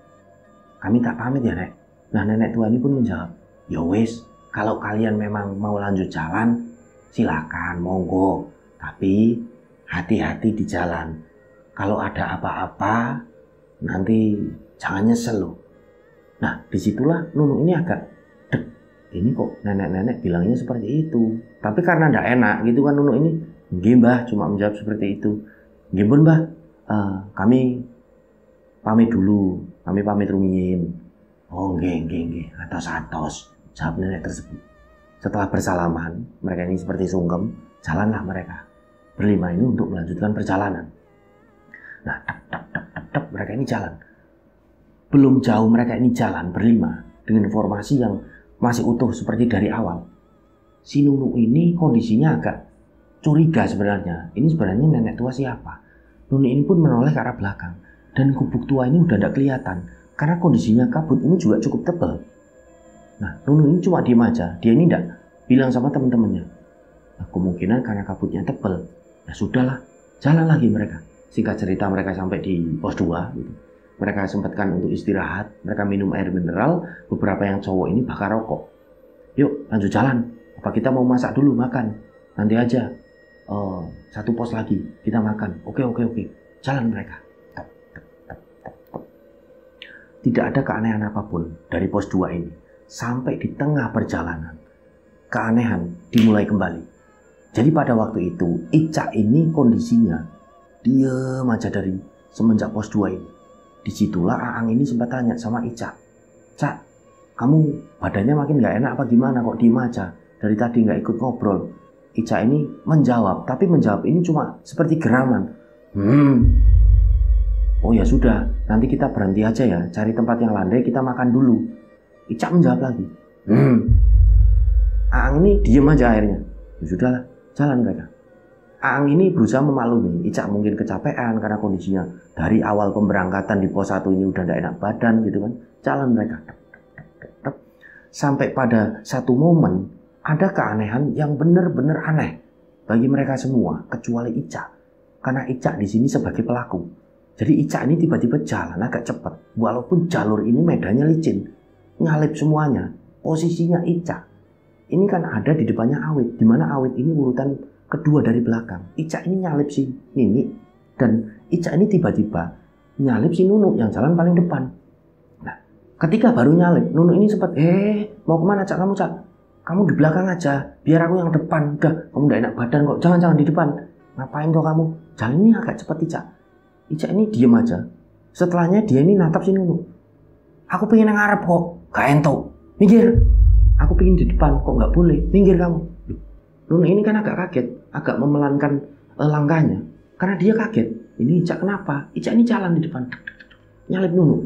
kami tak pamit ya Nek. Nah nenek tua ini pun menjawab, ya wis, kalau kalian memang mau lanjut jalan, silakan, monggo. Tapi hati-hati di jalan. Kalau ada apa-apa, nanti jangan nyesel loh. Nah disitulah Nunu ini agak dek. Ini kok nenek-nenek bilangnya seperti itu. Tapi karena ndak enak gitu kan Nunu ini, nggih Mbah, cuma menjawab seperti itu. Nggih pun Mbah, kami pamit dulu. Kami pamit rumiyin. Oh nggih. Atos. Jawab nenek tersebut. Setelah bersalaman, mereka ini seperti sungkem, jalanlah mereka berlima ini untuk melanjutkan perjalanan. Nah, tep, mereka ini jalan. Belum jauh mereka ini jalan berlima dengan formasi yang masih utuh seperti dari awal. Si Nunu ini kondisinya agak curiga sebenarnya. Ini sebenarnya nenek tua siapa? Nunu ini pun menoleh ke arah belakang. Dan gubuk tua ini udah tidak kelihatan. Karena kondisinya kabut ini juga cukup tebal. Nah, Nunu ini cuma diem aja. Dia ini tidak bilang sama teman-temannya. Nah, kemungkinan karena kabutnya tebal. Ya sudahlah, jalan lagi mereka. Singkat cerita mereka sampai di pos 2 gitu. Mereka sempatkan untuk istirahat, mereka minum air mineral, beberapa yang cowok ini bakar rokok. Yuk lanjut jalan, apa kita mau masak dulu makan? Nanti aja, satu pos lagi kita makan. Oke. Jalan mereka. Tidak ada keanehan apapun dari pos 2 ini. Sampai di tengah perjalanan, keanehan dimulai kembali. Jadi pada waktu itu, Ica ini kondisinya diam aja dari semenjak pos 2 ini. Disitulah Aang ini sempat tanya sama Ica, Cak, kamu badannya makin gak enak apa gimana kok diem aja? Dari tadi gak ikut ngobrol. Ica ini menjawab, tapi menjawab ini cuma seperti geraman. Oh ya sudah, nanti kita berhenti aja ya, cari tempat yang landai kita makan dulu. Ica menjawab lagi. Aang ini diem aja akhirnya. Ya sudahlah, jalan mereka. Aang ini berusaha memaklumi. Ica mungkin kecapean karena kondisinya dari awal pemberangkatan di pos 1 ini udah tidak enak badan gitu kan. Jalan mereka. Sampai pada satu momen ada keanehan yang benar-benar aneh bagi mereka semua kecuali Ica. Karena Ica di sini sebagai pelaku. Jadi Ica ini tiba-tiba jalan agak cepat. Walaupun jalur ini medannya licin, nyalip semuanya. Posisinya Ica ini kan ada di depannya Awit, di mana Awit ini urutan kedua dari belakang. Ica ini nyalip si Nini dan Ica ini tiba-tiba nyalip si Nunu yang jalan paling depan. Nah, ketika baru nyalip, Nunu ini sempat, mau kemana Cak kamu Cak? Kamu di belakang aja, biar aku yang depan. Udah, kamu gak enak badan kok, jangan di depan. Ngapain kok kamu? Jalan ini agak cepat Ica. Ica ini diem aja. Setelahnya dia ini natap si Nunu. Aku pengen ngarep kok, gak entuk. Minggir. Aku pengen di depan, kok gak boleh. Minggir kamu. Nunu ini kan agak kaget, agak memelankan langkahnya. Karena dia kaget. Ini Ica kenapa? Ica ini jalan di depan. Nyalip Nunu.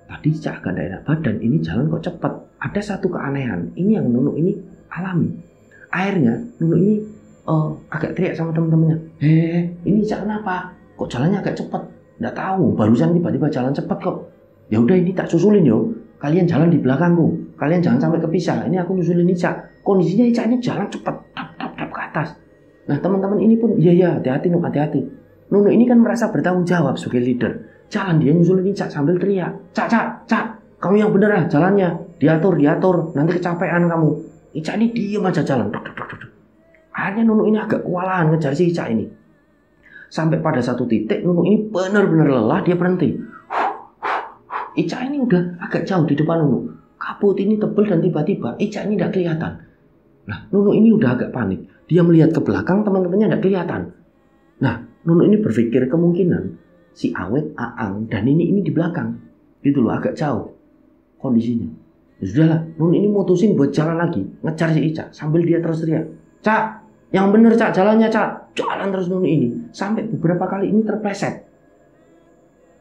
Tadi Ica agak gak enak badan, ini jalan kok cepet. Ada satu keanehan. Ini yang Nunu ini alami. Akhirnya Nunu ini agak teriak sama teman-temannya. Ini Ica kenapa? Kok jalannya agak cepet? Nggak tahu, barusan tiba-tiba jalan cepet kok. Ya udah ini tak susulin yo. Kalian jalan di belakangku. Kalian jangan sampai kepisah. Ini aku nyusulin Ica. Kondisinya Ica ini jalan cepet, tap ke atas. Nah teman-teman ini pun iya hati-hati Nunu, hati-hati. Nunu ini kan merasa bertanggung jawab sebagai leader. Jalan dia nyusulin Ica sambil teriak. Cak, kamu yang bener lah jalannya. Diatur. Nanti kecapean kamu. Ica ini diem aja jalan. Akhirnya Nunu ini agak kewalahan ngejar si Ica ini. Sampai pada satu titik Nunu ini benar-benar lelah, dia berhenti. Ica ini udah agak jauh di depan Nunu. Kabut ini tebal dan tiba-tiba Ica ini tidak kelihatan. Nah, Nunu ini udah agak panik. Dia melihat ke belakang, teman-temannya tidak kelihatan. Nah, Nunu ini berpikir kemungkinan si Awet, Aang, dan ini di belakang. Gitu loh, agak jauh kondisinya. Ya sudahlah, Nunu ini mutusin buat jalan lagi, ngejar si Ica sambil dia terus teriak. Cak, yang bener Cak, jalannya Cak. Jalan terus Nunu ini. Sampai beberapa kali ini terpleset.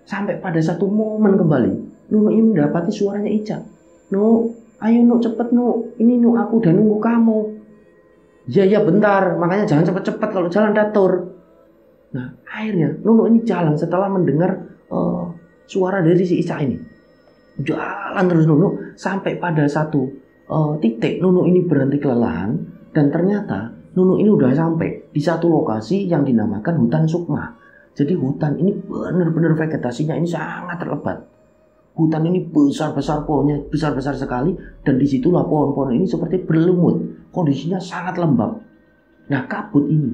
Sampai pada satu momen kembali, Nunu ini mendapati suaranya Ica. Nu, ayo Nu, cepet Nu. Ini Nu, aku udah nunggu kamu. Ya bentar, makanya jangan cepet-cepet kalau jalan datur. Nah, akhirnya Nunu ini jalan setelah mendengar suara dari si Ica ini. Jalan terus Nunu sampai pada satu titik Nunu ini berhenti kelelahan dan ternyata Nunu ini udah sampai di satu lokasi yang dinamakan hutan Sukma. Jadi hutan ini benar-benar vegetasinya ini sangat lebat. Hutan ini besar-besar pohonnya, besar-besar sekali. Dan disitulah pohon-pohon ini seperti berlumut. Kondisinya sangat lembab. Nah kabut ini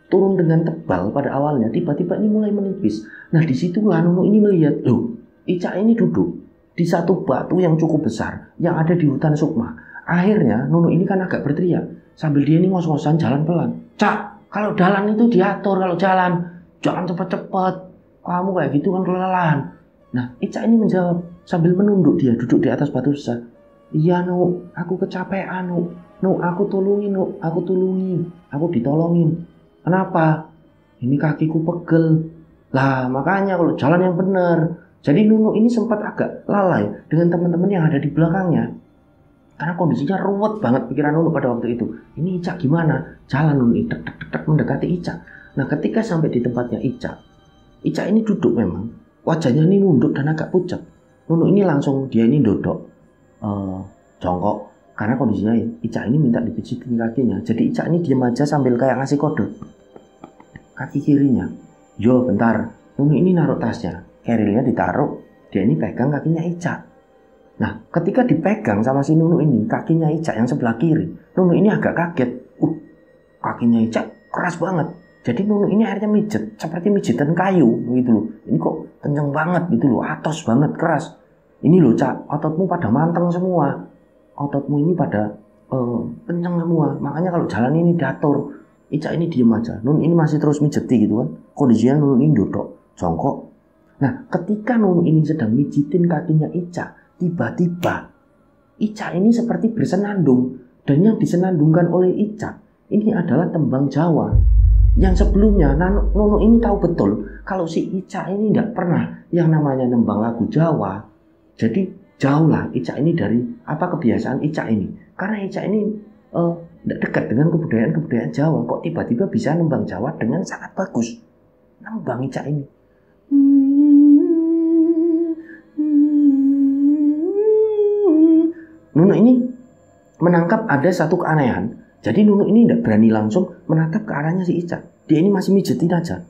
turun dengan tebal pada awalnya. Tiba-tiba ini mulai menipis. Nah disitulah Nunu ini melihat, loh Ica ini duduk di satu batu yang cukup besar. Yang ada di hutan Sukma. Akhirnya Nunu ini kan agak berteriak. Sambil dia ini ngos-ngosan jalan pelan. Cak, kalau jalan itu diatur kalau jalan. Jangan cepat-cepat. Kamu kayak gitu kan kelelahan. Nah, Ica ini menjawab sambil menunduk dia duduk di atas batu besar. Iya, Nu, aku kecapean, Nu. Nu, aku tulungi, Nu. Aku tulungi. Aku ditolongin. Kenapa? Ini kakiku pegel. Lah, makanya kalau jalan yang benar. Jadi Nunu ini sempat agak lalai dengan teman-teman yang ada di belakangnya. Karena kondisinya ruwet banget pikiran Nunu pada waktu itu. Ini Ica gimana? Jalan Nunu ini tek mendekati Ica. Nah ketika sampai di tempatnya Ica ini duduk memang. Wajahnya ini nunduk dan agak pucat. Nunu ini langsung dia ini duduk jongkok. Karena kondisinya Ica ini minta dipijitin kakinya. Jadi Ica ini diam aja sambil kayak ngasih kode. Kaki kirinya. Yo bentar. Nunu ini naruh tasnya. Kerilnya ditaruh. Dia ini pegang kakinya Ica. Nah ketika dipegang sama si Nunu ini kakinya Ica yang sebelah kiri. Nunu ini agak kaget. Kakinya Ica keras banget. Jadi Nunu ini akhirnya mijet, seperti mijitan kayu gitu loh. Ini kok kenceng banget gitu loh, atos banget, keras. Ini loh Cak, ototmu pada manteng semua. Ototmu ini pada kenceng semua. Makanya kalau jalan ini diatur. Ica ini diem aja. Nunu ini masih terus mijeti gitu kan. Kondisinya Nunu ini duduk, jongkok. Nah ketika Nunu ini sedang mijitin kakinya Ica, tiba-tiba Ica ini seperti bersenandung. Dan yang disenandungkan oleh Ica ini adalah tembang Jawa. Yang sebelumnya Nunu ini tahu betul kalau si Ica ini tidak pernah yang namanya nembang lagu Jawa. Jadi jauh lah Ica ini dari apa kebiasaan Ica ini. Karena Ica ini tidak dekat dengan kebudayaan Jawa. Kok tiba-tiba bisa nembang Jawa dengan sangat bagus. Nembang Ica ini. Nunu ini menangkap ada satu keanehan. Jadi Nunu ini tidak berani langsung menatap ke arahnya si Ica. Dia ini masih mijetin aja.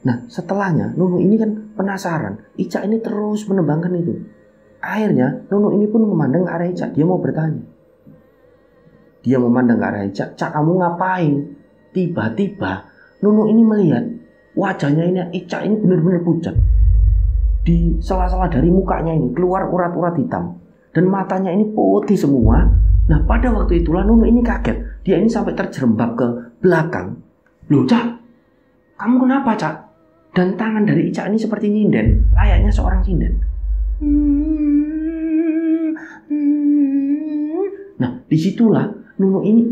Nah setelahnya Nunu ini kan penasaran. Ica ini terus menembangkan itu. Akhirnya Nunu ini pun memandang ke arah Ica. Dia mau bertanya. Dia memandang ke arah Ica. Cak kamu ngapain? Tiba-tiba Nunu ini melihat wajahnya ini Ica ini benar-benar pucat. Di sela-sela dari mukanya ini keluar urat-urat hitam. Dan matanya ini putih semua. Nah pada waktu itulah Nunu ini kaget. Dia ini sampai terjerembab ke belakang. Loh Cak, kamu kenapa Cak? Dan tangan dari Ica ini seperti nyinden, layaknya seorang sinden. Nah, disitulah Nunu ini,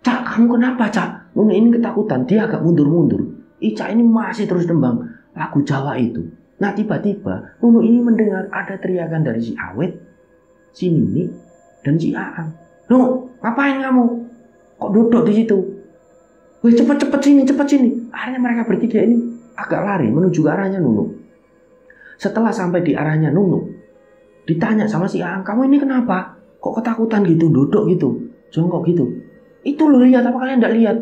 Cak, kamu kenapa, Cak? Nunu ini ketakutan, dia agak mundur-mundur. Ica ini masih terus nembang lagu Jawa itu. Nah, tiba-tiba Nunu ini mendengar ada teriakan dari si Awet, si Nini, dan si Aang. "Nu, ngapain kamu? Kok duduk di situ? Weh, cepet sini. Akhirnya mereka bertiga ini agak lari menuju ke arahnya Nunu. Setelah sampai di arahnya Nunu, ditanya sama si Aang, "Kamu ini kenapa? Kok ketakutan gitu, duduk gitu, jongkok gitu?" "Itu lo lihat apa kalian tidak lihat?"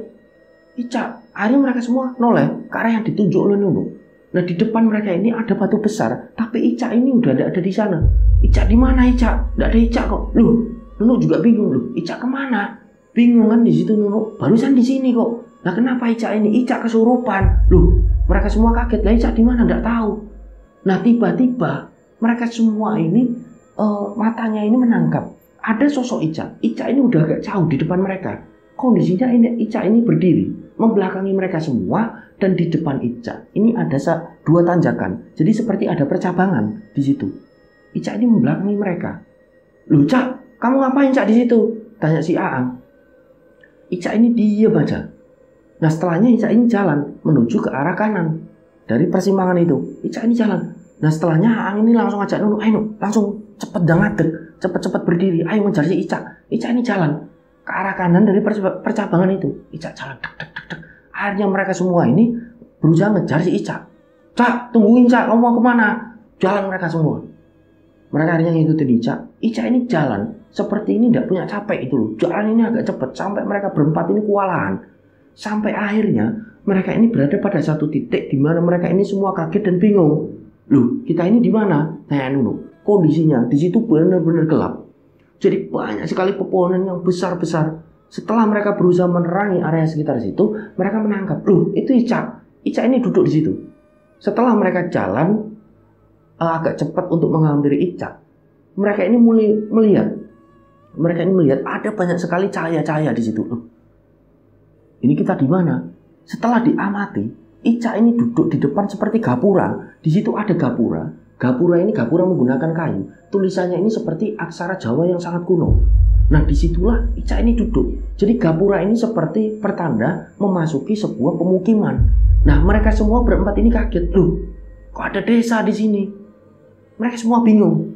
Ica. Akhirnya mereka semua noleh ke arah yang ditunjuk oleh Nunu. Nah, di depan mereka ini ada batu besar, tapi Ica ini udah tidak ada di sana. "Ica di mana, Ica? Tidak ada Ica kok." Loh, Nunu juga bingung. Loh, Ica kemana? Bingung kan di situ Nunu. Barusan di sini kok. Nah, kenapa Ica ini? Ica kesurupan. Loh, mereka semua kaget. Lah, Ica di mana? Tidak tahu. Nah, tiba-tiba mereka semua ini matanya ini menangkap ada sosok Ica. Ica ini udah agak jauh di depan mereka. Kondisinya ini Ica ini berdiri membelakangi mereka semua, dan di depan Ica ini ada dua tanjakan. Jadi seperti ada percabangan di situ. Ica ini membelakangi mereka. "Loh, Cak, kamu ngapain, Cak, di situ?" tanya si Aang. Ica ini diam aja. Nah, setelahnya Ica ini jalan menuju ke arah kanan dari persimpangan itu. Ica ini jalan. Nah, setelahnya Aang ini langsung ajak Nunu, "Ayo, langsung cepet ngadeg, cepet berdiri, ayo ngejar si Ica." Ica ini jalan ke arah kanan dari percabangan itu. Ica jalan dek. Akhirnya mereka semua ini berusaha ngejar si Ica. "Cak, tungguin, Cak, kamu mau kemana?" Jalan mereka semua. Mereka akhirnya ngikutin Ica. Ica ini jalan seperti ini tidak punya capek itu loh. Jalan ini agak cepat sampai mereka berempat ini kewalahan. Sampai akhirnya mereka ini berada pada satu titik di mana mereka ini semua kaget dan bingung. "Loh, kita ini di mana?" tanya Nunu. Kondisinya di situ benar-benar gelap. Jadi banyak sekali pepohonan yang besar-besar. Setelah mereka berusaha menerangi area sekitar situ, mereka menangkap, "Loh, itu Ica. Ica ini duduk di situ." Setelah mereka jalan agak cepat untuk menghampiri Ica, mereka ini mulai melihat. Mereka ini melihat ada banyak sekali cahaya-cahaya di situ. "Loh, ini kita di mana?" Setelah diamati, Ica ini duduk di depan seperti gapura. Di situ ada gapura. Gapura ini gapura menggunakan kayu. Tulisannya ini seperti aksara Jawa yang sangat kuno. Nah, disitulah Ica ini duduk. Jadi gapura ini seperti pertanda memasuki sebuah pemukiman. Nah, mereka semua berempat ini kaget. "Loh, kok ada desa di sini?" Mereka semua bingung.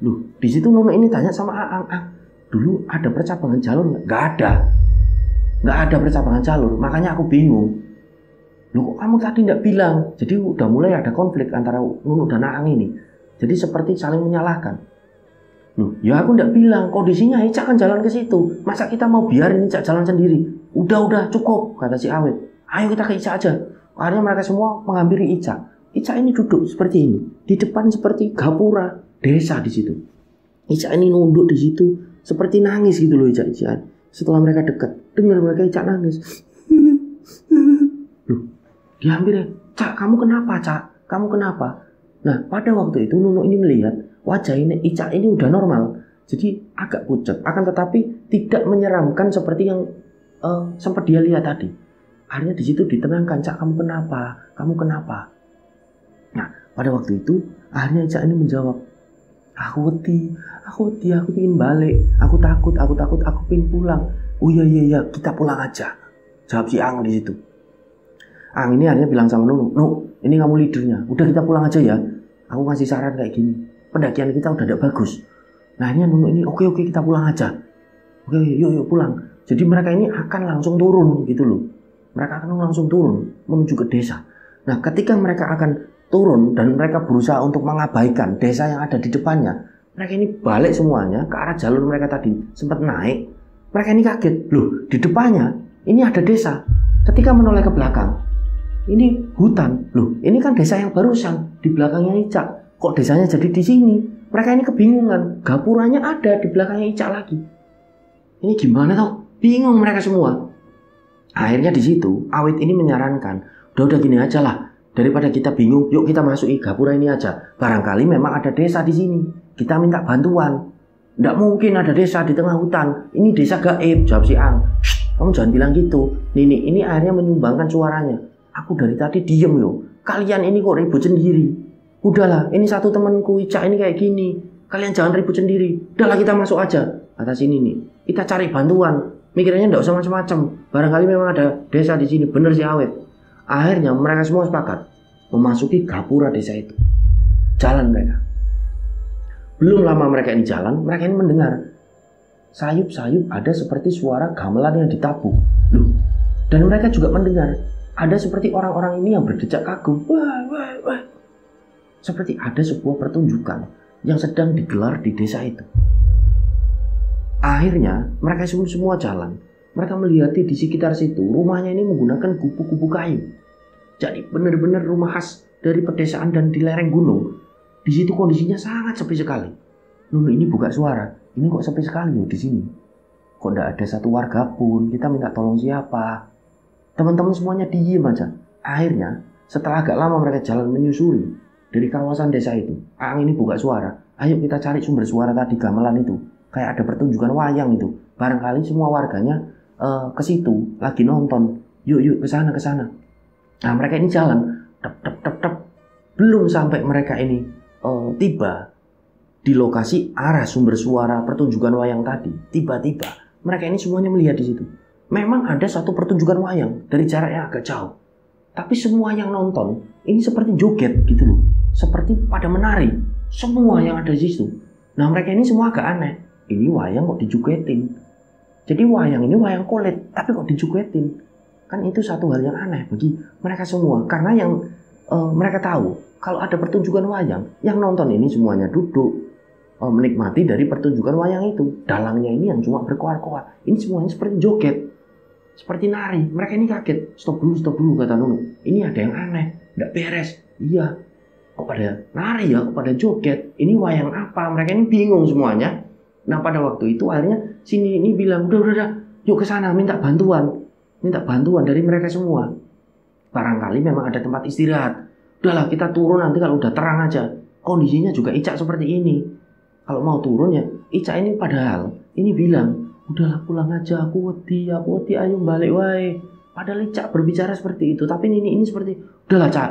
Loh, di situ Nunu ini tanya sama Aang, "Dulu ada percabangan jalur nggak?" Nggak ada percabangan jalur. Makanya aku bingung. "Loh, kok kamu tadi nggak bilang?" Jadi udah mulai ada konflik antara Nunu dan Aang ini. Jadi seperti saling menyalahkan. "Loh, ya aku nggak bilang, kondisinya Ica kan jalan ke situ. Masa kita mau biarin Ica jalan sendiri?" Udah cukup," kata si Awet. "Ayo kita ke Ica aja." Akhirnya mereka semua menghampiri Ica. Ica ini duduk seperti ini. Di depan seperti gapura desa di situ. Ica ini nunduk di situ seperti nangis gitu loh Ica. Setelah mereka dekat, dengar mereka Ica nangis. "Loh, diambil ya. Cak, kamu kenapa, Cak? Kamu kenapa?" Nah, pada waktu itu Nunu ini melihat wajah ini Ica ini udah normal. Jadi agak pucat, akan tetapi tidak menyeramkan seperti yang sempat dia lihat tadi. Akhirnya di situ ditenangkan, "Cak, kamu kenapa? Kamu kenapa?" Nah, pada waktu itu akhirnya Ica ini menjawab, aku wedi, aku ingin balik. Aku takut, aku pengen pulang." "Oh iya, kita pulang aja," jawab si Aang di situ. Aang ini akhirnya bilang sama Nunu, "Ini kamu leadernya, udah kita pulang aja ya. Aku ngasih saran kayak gini, pendakian kita udah tidak bagus." Nah, akhirnya Nunu ini, oke, kita pulang aja. "Oke, yuk pulang." Jadi mereka ini akan langsung turun gitu loh. Mereka akan langsung turun menuju ke desa. Nah, ketika mereka akan turun dan mereka berusaha untuk mengabaikan desa yang ada di depannya, mereka ini balik semuanya ke arah jalur mereka tadi sempat naik. Mereka ini kaget, loh, di depannya ini ada desa. Ketika menoleh ke belakang, ini hutan. Loh, ini kan desa yang barusan di belakangnya Ica. Kok desanya jadi di sini? Mereka ini kebingungan. Gapuranya ada di belakangnya Ica lagi. Ini gimana toh? Bingung mereka semua. Akhirnya di situ Awit ini menyarankan, udah gini aja lah. Daripada kita bingung, yuk kita masuki gapura ini aja. Barangkali memang ada desa di sini. Kita minta bantuan. Nggak mungkin ada desa di tengah hutan. Ini desa gaib, jawab si Aang. Kamu jangan bilang gitu. Nini ini akhirnya menyumbangkan suaranya. Aku dari tadi diem loh. Kalian ini kok ribut sendiri. udahlah, ini satu temanku Ica ini kayak gini, kalian jangan ribut sendiri, udahlah kita masuk aja atas ini nih, kita cari bantuan, mikirnya nggak usah macam-macam, barangkali memang ada desa di sini, bener sih awet. Akhirnya mereka semua sepakat memasuki gapura desa itu, jalan mereka. Belum lama mereka ini jalan, mereka ini mendengar sayup-sayup ada seperti suara gamelan yang ditabung. Loh, dan mereka juga mendengar ada seperti orang-orang ini yang berdecak kagum. Wah, wah, wah. Seperti ada sebuah pertunjukan yang sedang digelar di desa itu. Akhirnya mereka semua jalan. Mereka melihat di sekitar situ rumahnya ini menggunakan kubu-kubu kayu. Jadi benar-benar rumah khas dari pedesaan dan di lereng gunung. Di situ kondisinya sangat sepi sekali. Nunu ini buka suara. Ini kok sepi sekali loh di sini. Kok tidak ada satu warga pun. Kita minta tolong siapa? Teman-teman semuanya diem aja. Akhirnya setelah agak lama mereka jalan menyusuri dari kawasan desa itu. Aang ini buka suara. Ayo kita cari sumber suara tadi gamelan itu. Kayak ada pertunjukan wayang itu. Barangkali semua warganya ke situ lagi nonton. Yuk ke sana. Nah mereka ini jalan. Tep. Belum sampai mereka ini tiba di lokasi arah sumber suara pertunjukan wayang tadi. Tiba-tiba mereka ini semuanya melihat di situ. Memang ada satu pertunjukan wayang dari jarak yang agak jauh. Tapi semua yang nonton ini seperti joget gitu loh. Seperti pada menari. Semua yang ada di situ. Nah mereka ini semua agak aneh. Ini wayang kok dijogetin. Jadi wayang ini wayang kulit, tapi kok dijogetin. Kan itu satu hal yang aneh bagi mereka semua. Karena yang mereka tahu kalau ada pertunjukan wayang, yang nonton ini semuanya duduk menikmati dari pertunjukan wayang itu. Dalangnya ini yang cuma berkoar-koar. Ini semuanya seperti joget, seperti nari. Mereka ini kaget. Stop dulu kata Nunu. Ini ada yang aneh, tidak beres. Iya, kok pada nari ya, kok pada joget. Ini wayang apa? Mereka ini bingung semuanya. Nah pada waktu itu akhirnya sini ini bilang udah, yuk ke sana minta bantuan dari mereka semua. Barangkali memang ada tempat istirahat. Udahlah kita turun nanti kalau udah terang aja. Kondisinya juga Ica seperti ini. Kalau mau turun ya Ica ini padahal ini bilang udahlah pulang aja, aku wedi ayo balik wae. Padahal Ica berbicara seperti itu. Tapi ini seperti udahlah Cak,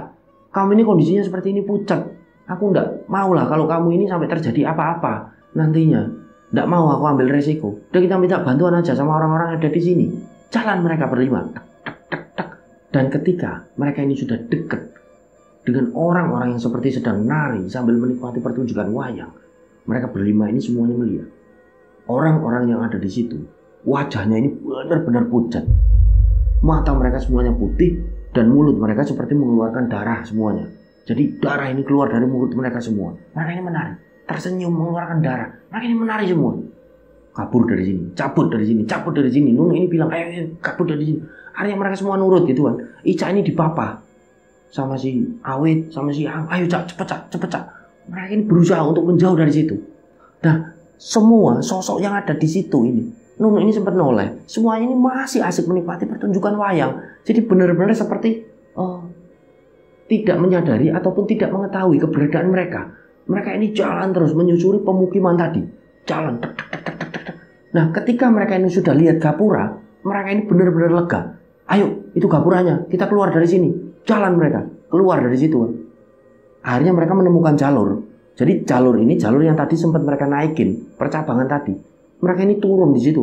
kamu ini kondisinya seperti ini pucat. Aku ndak mau lah kalau kamu ini sampai terjadi apa-apa nantinya. Nggak mau aku ambil resiko. Udah kita minta bantuan aja sama orang-orang yang ada di sini. Jalan mereka berlima. Tak. Dan ketika mereka ini sudah dekat dengan orang-orang yang seperti sedang nari sambil menikmati pertunjukan wayang, mereka berlima ini semuanya melihat orang-orang yang ada di situ. Wajahnya ini benar-benar pucat. Mata mereka semuanya putih dan mulut mereka seperti mengeluarkan darah semuanya. Jadi darah ini keluar dari mulut mereka semua. Mereka ini menari. Tersenyum mengeluarkan darah. Mereka ini menari semua. Kabur dari sini, cabut dari sini. Nunu ini bilang, ayo kabur dari sini. Akhirnya mereka semua nurut gitu kan. Ica ini dipapa sama si Awit, sama si Ang. Ayo Cak, cepet Cak. Mereka ini berusaha untuk menjauh dari situ. Nah, semua sosok yang ada di situ ini, Nunu ini sempat noleh. Semuanya ini masih asik menikmati pertunjukan wayang. Jadi benar-benar seperti tidak menyadari ataupun tidak mengetahui keberadaan mereka. Mereka ini jalan terus menyusuri pemukiman tadi. Jalan. Tek. Nah ketika mereka ini sudah lihat gapura, mereka ini benar-benar lega. Ayo itu gapuranya, kita keluar dari sini. Jalan mereka, keluar dari situ. Akhirnya mereka menemukan jalur. Jadi jalur ini jalur yang tadi sempat mereka naikin, percabangan tadi. Mereka ini turun di situ.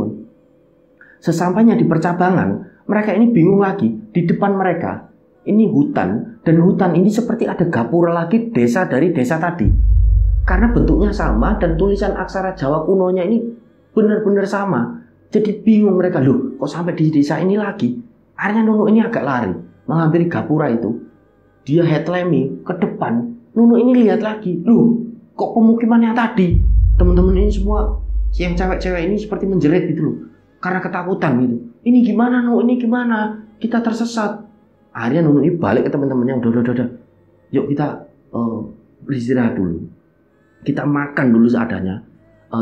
Sesampainya di percabangan, mereka ini bingung lagi. Di depan mereka ini hutan, dan hutan ini seperti ada gapura lagi desa dari desa tadi. Karena bentuknya sama dan tulisan aksara Jawa kunonya ini benar-benar sama. Jadi bingung mereka, loh kok sampai di desa ini lagi. Akhirnya Nunu ini agak lari menghampiri gapura itu. Dia headlampi ke depan. Nunu ini lihat lagi, loh kok pemukimannya tadi. Teman-teman ini semua yang cewek-cewek ini seperti menjerit gitu loh, karena ketakutan gitu. Ini gimana Nunu, ini gimana, kita tersesat. Akhirnya Nunu ini balik ke teman-temannya, udah. Yuk kita beristirahat dulu. Kita makan dulu seadanya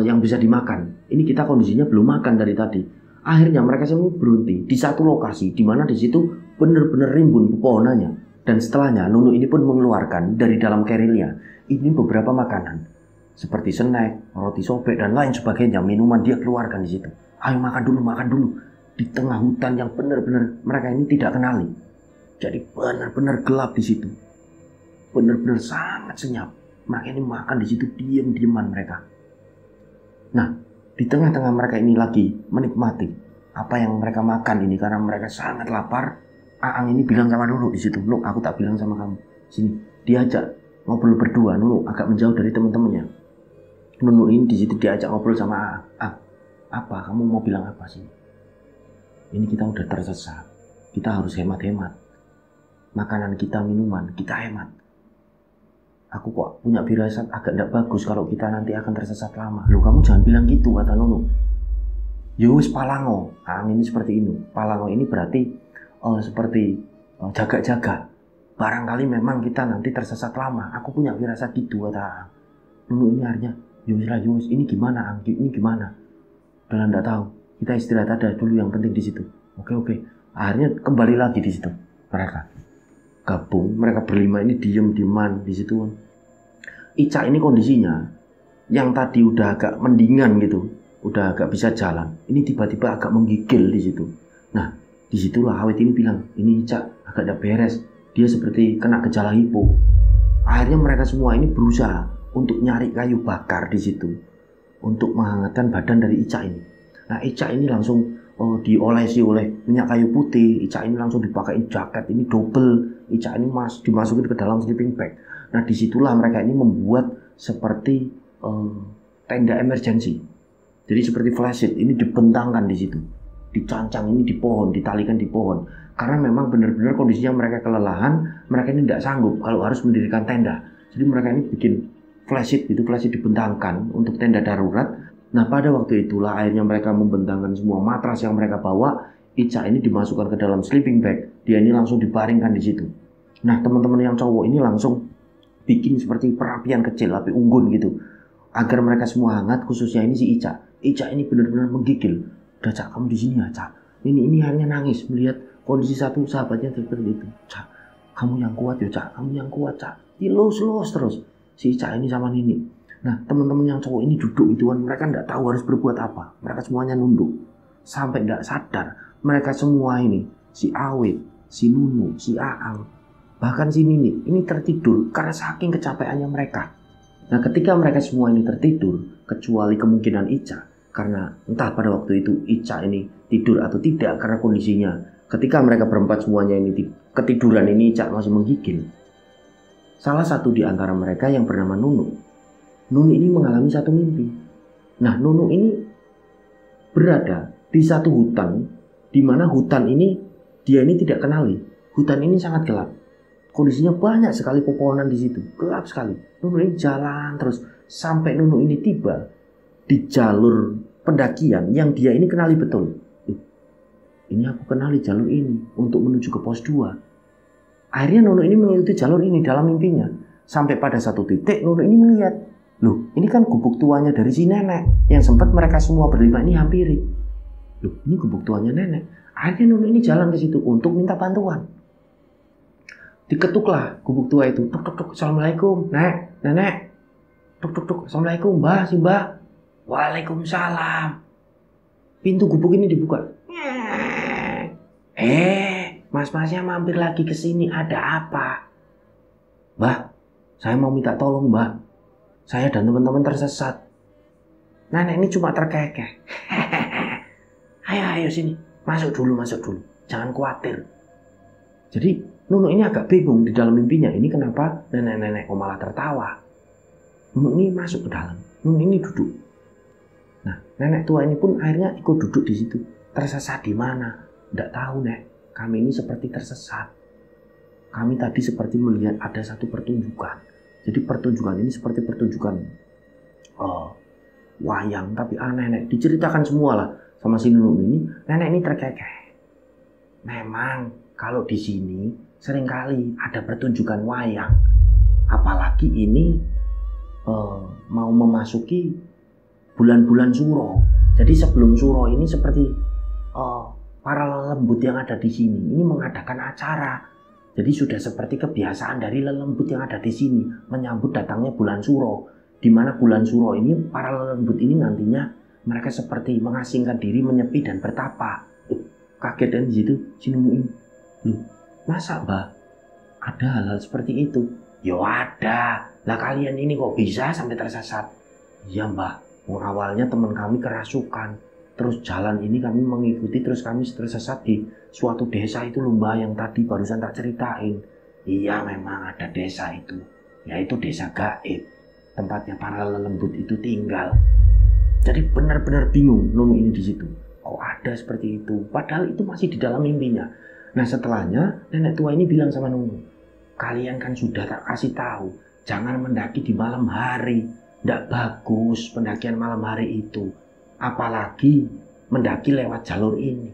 yang bisa dimakan. Ini kita kondisinya belum makan dari tadi. Akhirnya mereka semua berhenti di satu lokasi di mana di situ benar-benar rimbun pepohonannya. Dan setelahnya Nunu ini pun mengeluarkan dari dalam kerilnya ini beberapa makanan seperti snack, roti sobek dan lain sebagainya. Minuman dia keluarkan di situ. Ayo makan dulu. Di tengah hutan yang benar-benar mereka ini tidak kenali. Jadi benar-benar gelap di situ. benar-benar sangat senyap. Mereka ini makan di situ diam-diaman mereka. Nah, di tengah-tengah mereka ini lagi menikmati apa yang mereka makan ini karena mereka sangat lapar. Aang ini bilang sama Nunu di situ, "Nuk, aku tak bilang sama kamu. Sini." Diajak ngobrol berdua. Nunu agak menjauh dari teman-temannya. Nunu ini di situ diajak ngobrol sama Aang. "Ah, apa? Kamu mau bilang apa sih? Ini kita udah tersesat. Kita harus hemat-hemat. Makanan kita, minuman, kita hemat. Aku kok punya firasat agak tidak bagus kalau kita nanti akan tersesat lama." "Loh, kamu jangan bilang gitu," kata Nunu. "Yowes palango." Aang ini seperti ini. Palango ini berarti seperti jaga-jaga. Barangkali memang kita nanti tersesat lama. Aku punya firasat gitu, kata Aang. Nunu ini akhirnya, "Yowes, ini gimana Aang? Ini gimana?" "Udah tidak tahu. Kita istirahat ada dulu yang penting di situ." Oke. Akhirnya kembali lagi di situ. Mereka gabung, mereka berlima ini diem-dieman di situ. Ica ini kondisinya yang tadi udah agak mendingan gitu, udah agak bisa jalan, ini tiba-tiba agak menggigil di situ. Nah, disitulah Awit ini bilang, "Ini Ica agak tidak beres, dia seperti kena gejala hipo." Akhirnya mereka semua ini berusaha untuk nyari kayu bakar di situ untuk menghangatkan badan dari Ica ini. Nah, Ica ini langsung diolesi oleh minyak kayu putih. Ica ini langsung dipakai jaket ini double. Ica ini dimasukin ke dalam sleeping bag. Nah, disitulah mereka ini membuat seperti tenda emergency. Jadi seperti flashlight ini dibentangkan di situ, dicancang ini di pohon, ditalikan di pohon. Karena memang benar-benar kondisinya mereka kelelahan, mereka ini tidak sanggup kalau harus mendirikan tenda. Jadi mereka ini bikin flashlight dibentangkan untuk tenda darurat. Nah, pada waktu itulah akhirnya mereka membentangkan semua matras yang mereka bawa. Ica ini dimasukkan ke dalam sleeping bag. Dia ini langsung dibaringkan di situ. Nah, teman-teman yang cowok ini langsung bikin seperti perapian kecil, api unggun gitu, agar mereka semua hangat, khususnya ini si Ica. Ica ini benar-benar menggigil. "Udah, Cak, kamu di sini ya, Cak. Ini hanya nangis melihat kondisi satu sahabatnya seperti itu. Cak, kamu yang kuat ya, Cak. Kamu yang kuat, Cak." Dilus-lus terus si Ica ini sama Nini. Nah, teman-teman yang cowok ini duduk itu kan, mereka tidak tahu harus berbuat apa. Mereka semuanya nunduk. Sampai tidak sadar, mereka semua ini, si Awit, si Nunu, si Aang, bahkan si Nini, ini tertidur karena saking kecapeannya mereka. Nah, ketika mereka semua ini tertidur, kecuali kemungkinan Ica, karena entah pada waktu itu Ica ini tidur atau tidak, karena kondisinya ketika mereka berempat semuanya ini ketiduran ini, Ica masih menggigil. Salah satu di antara mereka yang bernama Nunu ini mengalami satu mimpi. Nah, Nunu ini berada di satu hutan, di mana hutan ini dia ini tidak kenali. Hutan ini sangat gelap. Kondisinya banyak sekali pepohonan di situ, gelap sekali. Nunu ini jalan terus sampai Nunu ini tiba di jalur pendakian yang dia ini kenali betul. Ini aku kenali jalur ini untuk menuju ke pos 2. Akhirnya Nunu ini mengikuti jalur ini dalam mimpinya. Sampai pada satu titik Nunu ini melihat, "Loh, ini kan gubuk tuanya dari si nenek yang sempat mereka semua berlima ini hampiri. Loh, ini gubuk tuanya nenek." Akhirnya Nunu ini jalan ke situ untuk minta bantuan. Diketuklah gubuk tua itu. "Tuk tuk tuk, Assalamualaikum, Nek, Nenek." "Tuk tuk tuk, Assalamualaikum, Mbah, si Mbah." "Waalaikumsalam." Pintu gubuk ini dibuka. Mas-masnya mampir lagi ke sini, ada apa?" "Mbah, saya mau minta tolong, Mbah. Saya dan teman-teman tersesat. Nenek ini cuma terkekeh." Ayo sini. Masuk dulu. Jangan khawatir." Jadi Nunu ini agak bingung di dalam mimpinya. Ini kenapa nenek-nenek kok malah tertawa. Nunu ini masuk ke dalam. Nunu ini duduk. Nah, nenek tua ini pun akhirnya ikut duduk di situ. "Tersesat di mana?" "Tidak tahu, Nek. Kami ini seperti tersesat. Kami tadi seperti melihat ada satu pertunjukan. Jadi pertunjukan ini seperti pertunjukan wayang, tapi aneh, Nek." Diceritakan semua lah sama si Nunu ini. Nenek ini terkekeh. "Memang kalau di sini seringkali ada pertunjukan wayang. Apalagi ini mau memasuki bulan-bulan Suro. Jadi sebelum Suro ini seperti para lelembut yang ada di sini ini mengadakan acara. Jadi sudah seperti kebiasaan dari lelembut yang ada di sini menyambut datangnya bulan Suro. Di mana bulan Suro ini para lelembut ini nantinya mereka seperti mengasingkan diri, menyepi dan bertapa." Kaget dan di situ si Nunu ini. "Loh, masa, Mbah? Ada hal-hal seperti itu?" Yo ada. Lah kalian ini kok bisa sampai tersesat? Iya mbah, awalnya teman kami kerasukan. Terus jalan ini kami mengikuti, terus kami tersesat di suatu desa itu loh mbah, yang tadi barusan tak ceritain. Iya memang ada desa itu, yaitu desa gaib. Tempatnya para lelembut itu tinggal. Jadi benar-benar bingung Nunu ini di situ. Kok ada seperti itu? Padahal itu masih di dalam mimpinya. Nah setelahnya nenek tua ini bilang sama Nunu, kalian kan sudah tak kasih tahu, jangan mendaki di malam hari. Tidak bagus pendakian malam hari itu. Apalagi mendaki lewat jalur ini.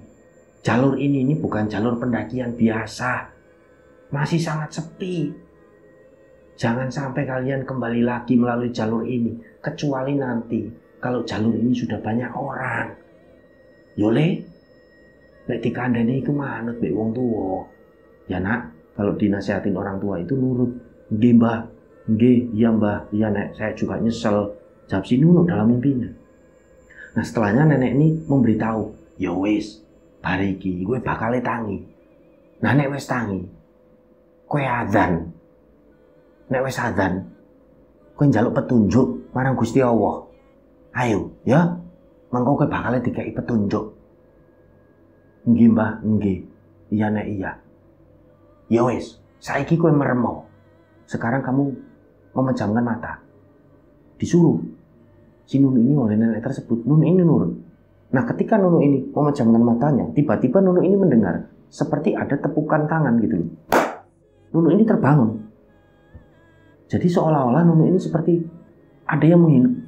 Jalur ini bukan jalur pendakian biasa. Masih sangat sepi. Jangan sampai kalian kembali lagi melalui jalur ini. Kecuali nanti kalau jalur ini sudah banyak orang. Yole, nek dikandani iku manut mbek wong tuwa. Ya nak, kalau dinasihatin orang tua itu nurut. Nggih mbah, nggih, iya mbah, iya nek, saya juga nyesel. Jawab si Nunu dalam mimpinya. Nah setelahnya nenek ini memberitahu, ya wis, bariki gue bakal tangi. Nah nek wis tangi, gue adzan. Nek wis adzan, gue njaluk petunjuk marang Gusti Allah. Ayo, ya, mangko gue bakal dikai petunjuk. Nggih mbah, nggih, iya nek iya. Ya wis, saiki gue meremau. Sekarang kamu memejamkan mata. Disuruh si Nunu ini oleh nenek tersebut. Nunu ini nurut. Nah ketika Nunu ini memejamkan matanya, tiba-tiba Nunu ini mendengar seperti ada tepukan tangan gitu. Nunu ini terbangun. Jadi seolah-olah Nunu ini seperti ada yang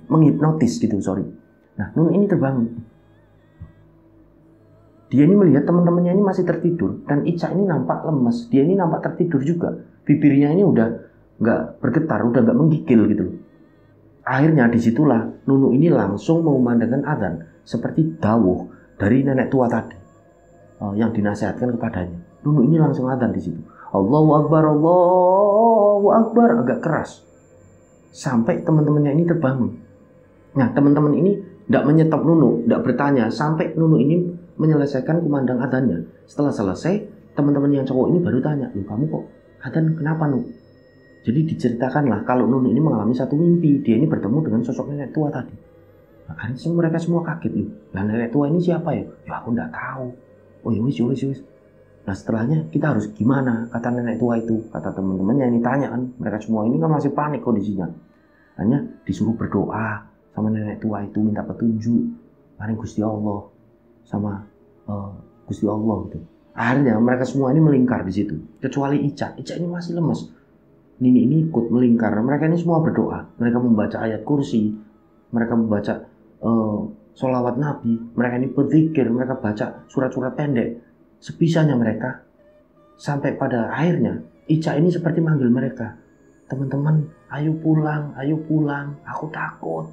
menghipnotis gitu, Nah Nunu ini terbangun. Dia ini melihat teman-temannya ini masih tertidur. Dan Ica ini nampak lemas. Dia ini nampak tertidur juga. Bibirnya ini udah nggak bergetar, udah nggak menggigil gitu. Akhirnya disitulah Nunu ini langsung mengumandangkan adzan seperti dawuh dari nenek tua tadi yang dinasihatkan kepadanya. Nunu ini langsung adzan di situ. Allahu Akbar, Allahu Akbar, agak keras sampai teman-temannya ini terbangun. Nah teman-teman ini tidak menyetop Nunu, tidak bertanya sampai Nunu ini menyelesaikan kumandang adzannya. Setelah selesai, teman-teman yang cowok ini baru tanya, "Loh, kamu kok adzan kenapa, Nu?" Jadi diceritakanlah kalau Nunu ini mengalami satu mimpi. Dia ini bertemu dengan sosok nenek tua tadi. Makanya mereka semua kaget nih. Nah nenek tua ini siapa ya? Ya aku enggak tahu. Oh ya wis. Nah setelahnya kita harus gimana? Kata nenek tua itu. Kata teman-temannya ini tanya kan. Mereka semua ini kan masih panik kondisinya. Hanya disuruh berdoa sama nenek tua itu. Minta petunjuk. Maring Gusti Allah. Sama Gusti Allah gitu. Akhirnya mereka semua ini melingkar di situ. Kecuali Ica. Ica ini masih lemas. Nini ini ikut melingkar. Mereka ini semua berdoa. Mereka membaca ayat kursi. Mereka membaca sholawat Nabi. Mereka ini berzikir. Mereka baca surat-surat pendek. Sebisanya mereka. Sampai pada akhirnya Ica ini seperti manggil mereka. Teman-teman, ayo pulang. Aku takut.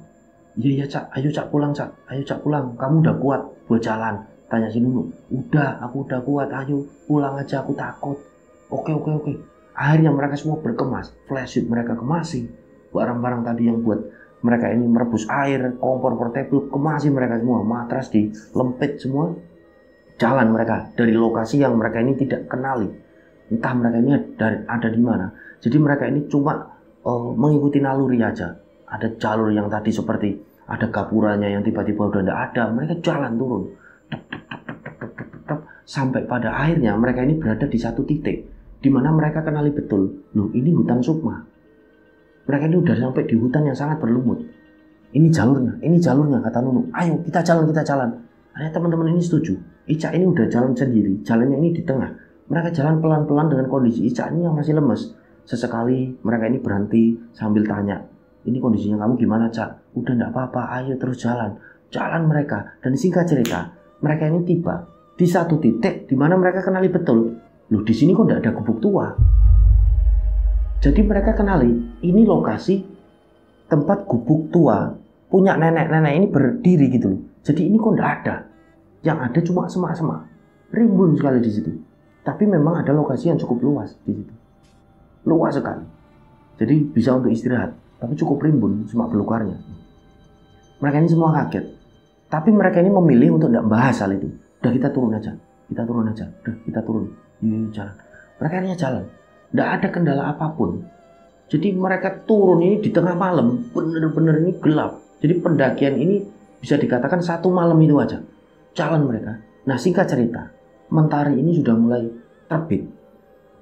Iya Cak. Ayo Cak pulang Cak. Ayo Cak pulang. Kamu udah kuat buat jalan? Tanya si Nunu. Udah, aku udah kuat. Ayo pulang aja, aku takut. Oke. Akhirnya mereka semua berkemas, flashlight mereka kemasi, barang-barang tadi yang buat mereka ini merebus air, kompor portable kemasi mereka semua, matras dilempit semua, jalan mereka dari lokasi yang mereka ini tidak kenali, entah mereka ini ada di mana. Jadi mereka ini cuma mengikuti naluri aja. Ada jalur yang tadi seperti ada gapuranya yang tiba-tiba udah tidak ada, mereka jalan turun, sampai pada akhirnya mereka ini berada di satu titik. Di mana mereka kenali betul, loh ini hutan Sukma. Mereka ini udah sampai di hutan yang sangat berlumut. Ini jalurnya kata Nunu. Ayo kita jalan. Akhirnya teman-teman ini setuju. Ica ini udah jalan sendiri, jalannya ini di tengah. Mereka jalan pelan-pelan dengan kondisi Ica ini yang masih lemes. Sesekali mereka ini berhenti sambil tanya, ini kondisinya kamu gimana Cak? Udah enggak apa-apa, ayo terus jalan. Jalan mereka, dan singkat cerita, mereka ini tiba di satu titik di mana mereka kenali betul. Loh di sini kok tidak ada gubuk tua. Jadi mereka kenali ini lokasi tempat gubuk tua punya nenek-nenek ini berdiri gitu loh. Jadi ini kok tidak ada. Yang ada cuma semak-semak, rimbun sekali di situ. Tapi memang ada lokasi yang cukup luas di situ, luas sekali. Jadi bisa untuk istirahat. Tapi cukup rimbun semak belukarnya. Mereka ini semua kaget. Tapi mereka ini memilih untuk tidak bahas hal itu. Udah kita turun aja. Udah kita turun. Jalan. Mereka akhirnya jalan. Tidak ada kendala apapun. Jadi mereka turun ini di tengah malam, bener-bener ini gelap. Jadi pendakian ini bisa dikatakan 1 malam itu aja jalan mereka. Nah, singkat cerita, mentari ini sudah mulai terbit.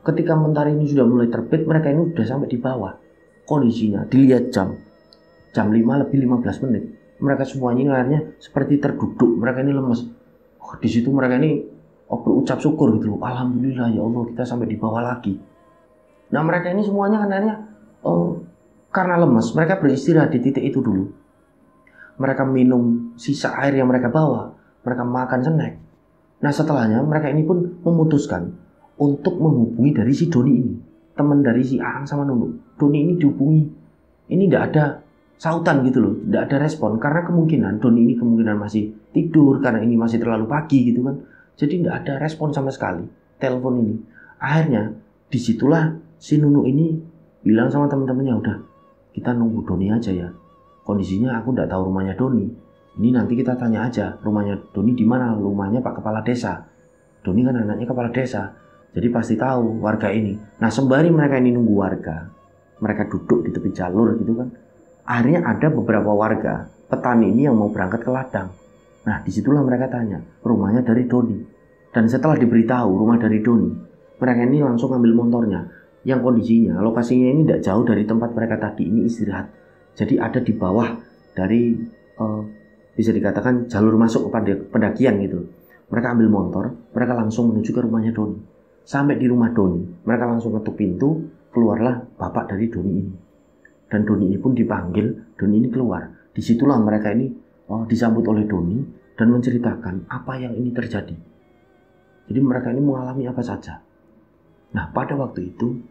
Ketika mentari ini sudah mulai terbit, mereka ini sudah sampai di bawah. Kondisinya dilihat jam 5 lebih 15 menit. Mereka semuanya ini akhirnya seperti terduduk. Mereka ini lemes. Di situ mereka ini berucap syukur gitu loh. Alhamdulillah ya Allah, kita sampai di bawah lagi. Nah, mereka ini semuanya akhirnya karena lemas, mereka beristirahat di titik itu dulu. Mereka minum sisa air yang mereka bawa, mereka makan snack. Nah, setelahnya mereka ini pun memutuskan untuk menghubungi dari si Doni ini, teman dari si Aang sama Nunu. Doni ini dihubungi, ini tidak ada sautan gitu loh, tidak ada respon, karena kemungkinan Doni ini kemungkinan masih tidur karena ini masih terlalu pagi gitu kan. Jadi tidak ada respon sama sekali telepon ini. Akhirnya disitulah si Nunu ini bilang sama teman-temannya, udah kita nunggu Doni aja ya. Kondisinya aku tidak tahu rumahnya Doni. Ini nanti kita tanya aja rumahnya Doni di mana, rumahnya Pak Kepala Desa. Doni kan anaknya kepala desa, jadi pasti tahu warga ini. Nah, sembari mereka ini nunggu warga, mereka duduk di tepi jalur gitu kan. Akhirnya ada beberapa warga petani ini yang mau berangkat ke ladang. Nah, disitulah mereka tanya rumahnya dari Doni. Dan setelah diberitahu rumah dari Doni, mereka ini langsung ambil motornya. Yang kondisinya, lokasinya ini tidak jauh dari tempat mereka tadi ini istirahat. Jadi ada di bawah dari bisa dikatakan jalur masuk kepada pendakian gitu. Mereka ambil motor, mereka langsung menuju ke rumahnya Doni. Sampai di rumah Doni, mereka langsung ketuk pintu, keluarlah bapak dari Doni ini. Dan Doni ini pun dipanggil, Doni ini keluar. Disitulah mereka ini disambut oleh Doni dan menceritakan apa yang ini terjadi. Jadi mereka ini mengalami apa saja. Nah, pada waktu itu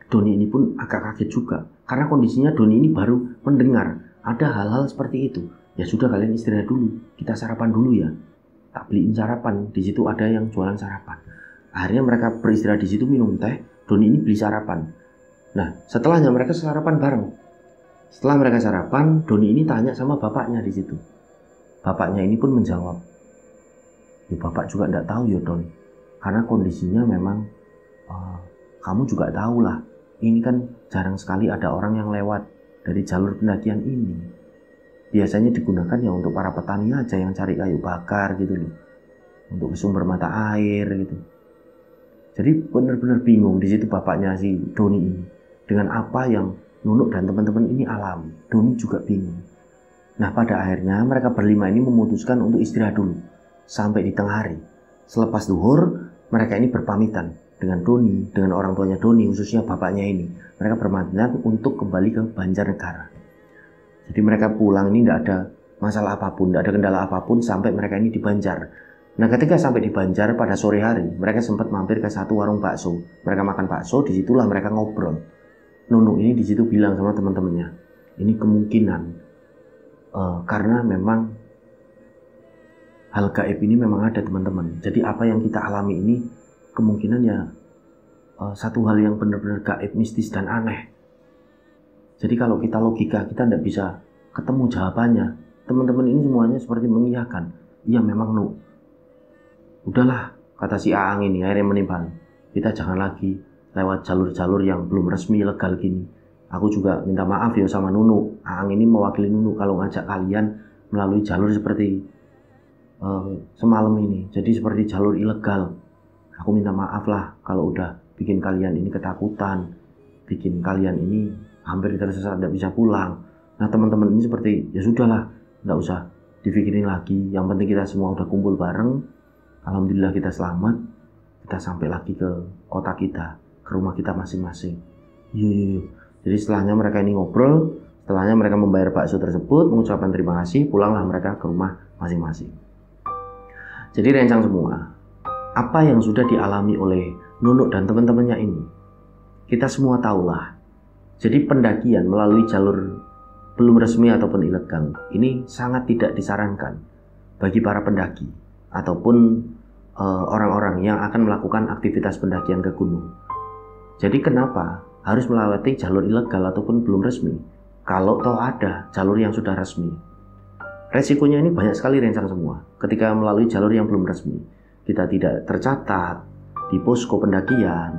Doni ini pun agak kaget juga, karena kondisinya Doni ini baru mendengar ada hal-hal seperti itu. Ya sudah, kalian istirahat dulu, kita sarapan dulu ya. Tak beliin sarapan, di situ ada yang jualan sarapan. Akhirnya mereka beristirahat di situ, minum teh. Doni ini beli sarapan. Nah, setelahnya mereka sarapan bareng. Setelah mereka sarapan, Doni ini tanya sama bapaknya di situ. Bapaknya ini pun menjawab, ya bapak juga tidak tahu ya Don, karena kondisinya memang kamu juga tahu lah, ini kan jarang sekali ada orang yang lewat dari jalur pendakian ini. Biasanya digunakan ya untuk para petani aja yang cari kayu bakar gitu loh, untuk sumber mata air gitu. Jadi benar-benar bingung di situ bapaknya si Doni ini dengan apa yang Nunuk dan teman-teman ini alami. Doni juga bingung. Nah, pada akhirnya mereka berlima ini memutuskan untuk istirahat dulu sampai di tengah hari. Selepas zuhur, mereka ini berpamitan dengan Doni, dengan orang tuanya Doni, khususnya bapaknya ini. Mereka berpamitan untuk kembali ke Banjarnegara. Jadi mereka pulang ini tidak ada masalah apapun, tidak ada kendala apapun sampai mereka ini di Banjar. Nah, ketika sampai di Banjar pada sore hari, mereka sempat mampir ke satu warung bakso. Mereka makan bakso, disitulah mereka ngobrol. Nunu ini di situ bilang sama teman-temannya, ini kemungkinan karena memang hal gaib ini memang ada teman-teman. Jadi apa yang kita alami ini kemungkinan ya satu hal yang benar-benar gaib, mistis dan aneh. Jadi kalau kita logika, kita tidak bisa ketemu jawabannya. Teman-teman ini semuanya seperti mengiyakan, iya memang Nu. Udahlah, kata si Aang ini akhirnya menimpal. Kita jangan lagi lewat jalur-jalur yang belum resmi legal gini. Aku juga minta maaf ya sama Nunu. Aang ini mewakili Nunu kalau ngajak kalian melalui jalur seperti semalam ini. Jadi seperti jalur ilegal. Aku minta maaf lah kalau udah bikin kalian ini ketakutan, bikin kalian ini hampir tersesat, tidak bisa pulang. Nah, teman-teman ini seperti ya sudahlah, tidak usah dipikirin lagi. Yang penting kita semua udah kumpul bareng. Alhamdulillah kita selamat. Kita sampai lagi ke kota kita, ke rumah kita masing-masing. Yuk. Jadi setelahnya mereka ini ngobrol, setelahnya mereka membayar bakso tersebut, mengucapkan terima kasih, pulanglah mereka ke rumah masing-masing. Jadi rencang semua, apa yang sudah dialami oleh Nunuk dan teman-temannya ini, kita semua tahulah. Jadi pendakian melalui jalur belum resmi ataupun ilegal, ini sangat tidak disarankan bagi para pendaki ataupun orang-orang yang akan melakukan aktivitas pendakian ke gunung. Jadi kenapa harus melewati jalur ilegal ataupun belum resmi kalau toh ada jalur yang sudah resmi? Resikonya ini banyak sekali rencang semua. Ketika melalui jalur yang belum resmi, kita tidak tercatat di posko pendakian,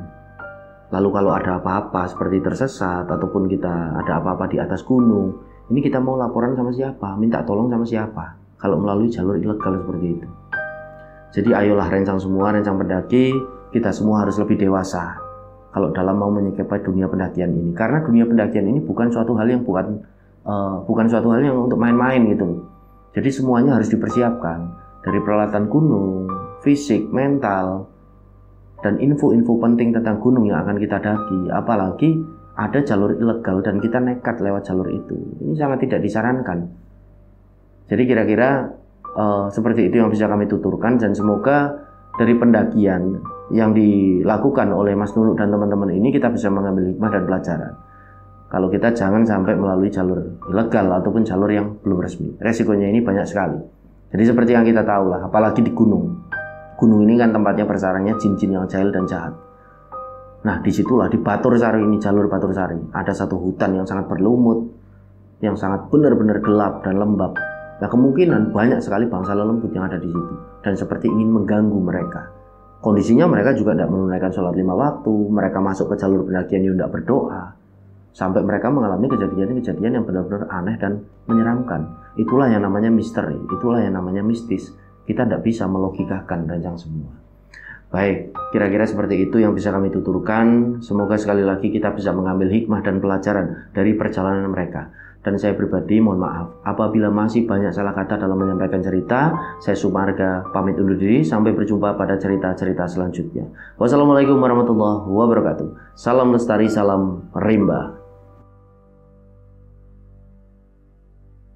Lalu kalau ada apa-apa seperti tersesat ataupun kita ada apa-apa di atas gunung, ini kita mau laporan sama siapa? Minta tolong sama siapa? Kalau melalui jalur ilegal seperti itu. Jadi ayolah rencang semua, rencang pendaki, kita semua harus lebih dewasa kalau dalam mau menyikapi dunia pendakian ini. Karena dunia pendakian ini bukan suatu hal yang bukan suatu hal yang untuk main-main gitu. Jadi semuanya harus dipersiapkan, dari peralatan gunung, fisik, mental, dan info-info penting tentang gunung yang akan kita daki. Apalagi ada jalur ilegal dan kita nekat lewat jalur itu. Ini sangat tidak disarankan. Jadi kira-kira seperti itu yang bisa kami tuturkan, dan semoga dari pendakian yang dilakukan oleh Mas Nunuk dan teman-teman ini kita bisa mengambil hikmah dan pelajaran. Kalau kita jangan sampai melalui jalur ilegal ataupun jalur yang belum resmi. Resikonya ini banyak sekali. Jadi seperti yang kita tahu lah, apalagi di gunung. Gunung ini kan tempatnya bersarangnya jin-jin yang jahil dan jahat. Nah disitulah di Batursari ini, jalur Batursari, ada satu hutan yang sangat berlumut, yang sangat benar-benar gelap dan lembab. Nah kemungkinan banyak sekali bangsa lelembut yang ada di situ dan seperti ingin mengganggu mereka. Kondisinya mereka juga tidak menunaikan sholat 5 waktu, mereka masuk ke jalur pendakian yang tidak berdoa, sampai mereka mengalami kejadian-kejadian yang benar-benar aneh dan menyeramkan. Itulah yang namanya misteri, itulah yang namanya mistis. Kita tidak bisa melogikakan rencang semua. Baik, kira-kira seperti itu yang bisa kami tuturkan. Semoga sekali lagi kita bisa mengambil hikmah dan pelajaran dari perjalanan mereka. Dan saya pribadi mohon maaf apabila masih banyak salah kata dalam menyampaikan cerita. Saya Sumarga pamit undur diri, sampai berjumpa pada cerita-cerita selanjutnya. Wassalamualaikum warahmatullahi wabarakatuh. Salam lestari, salam rimba.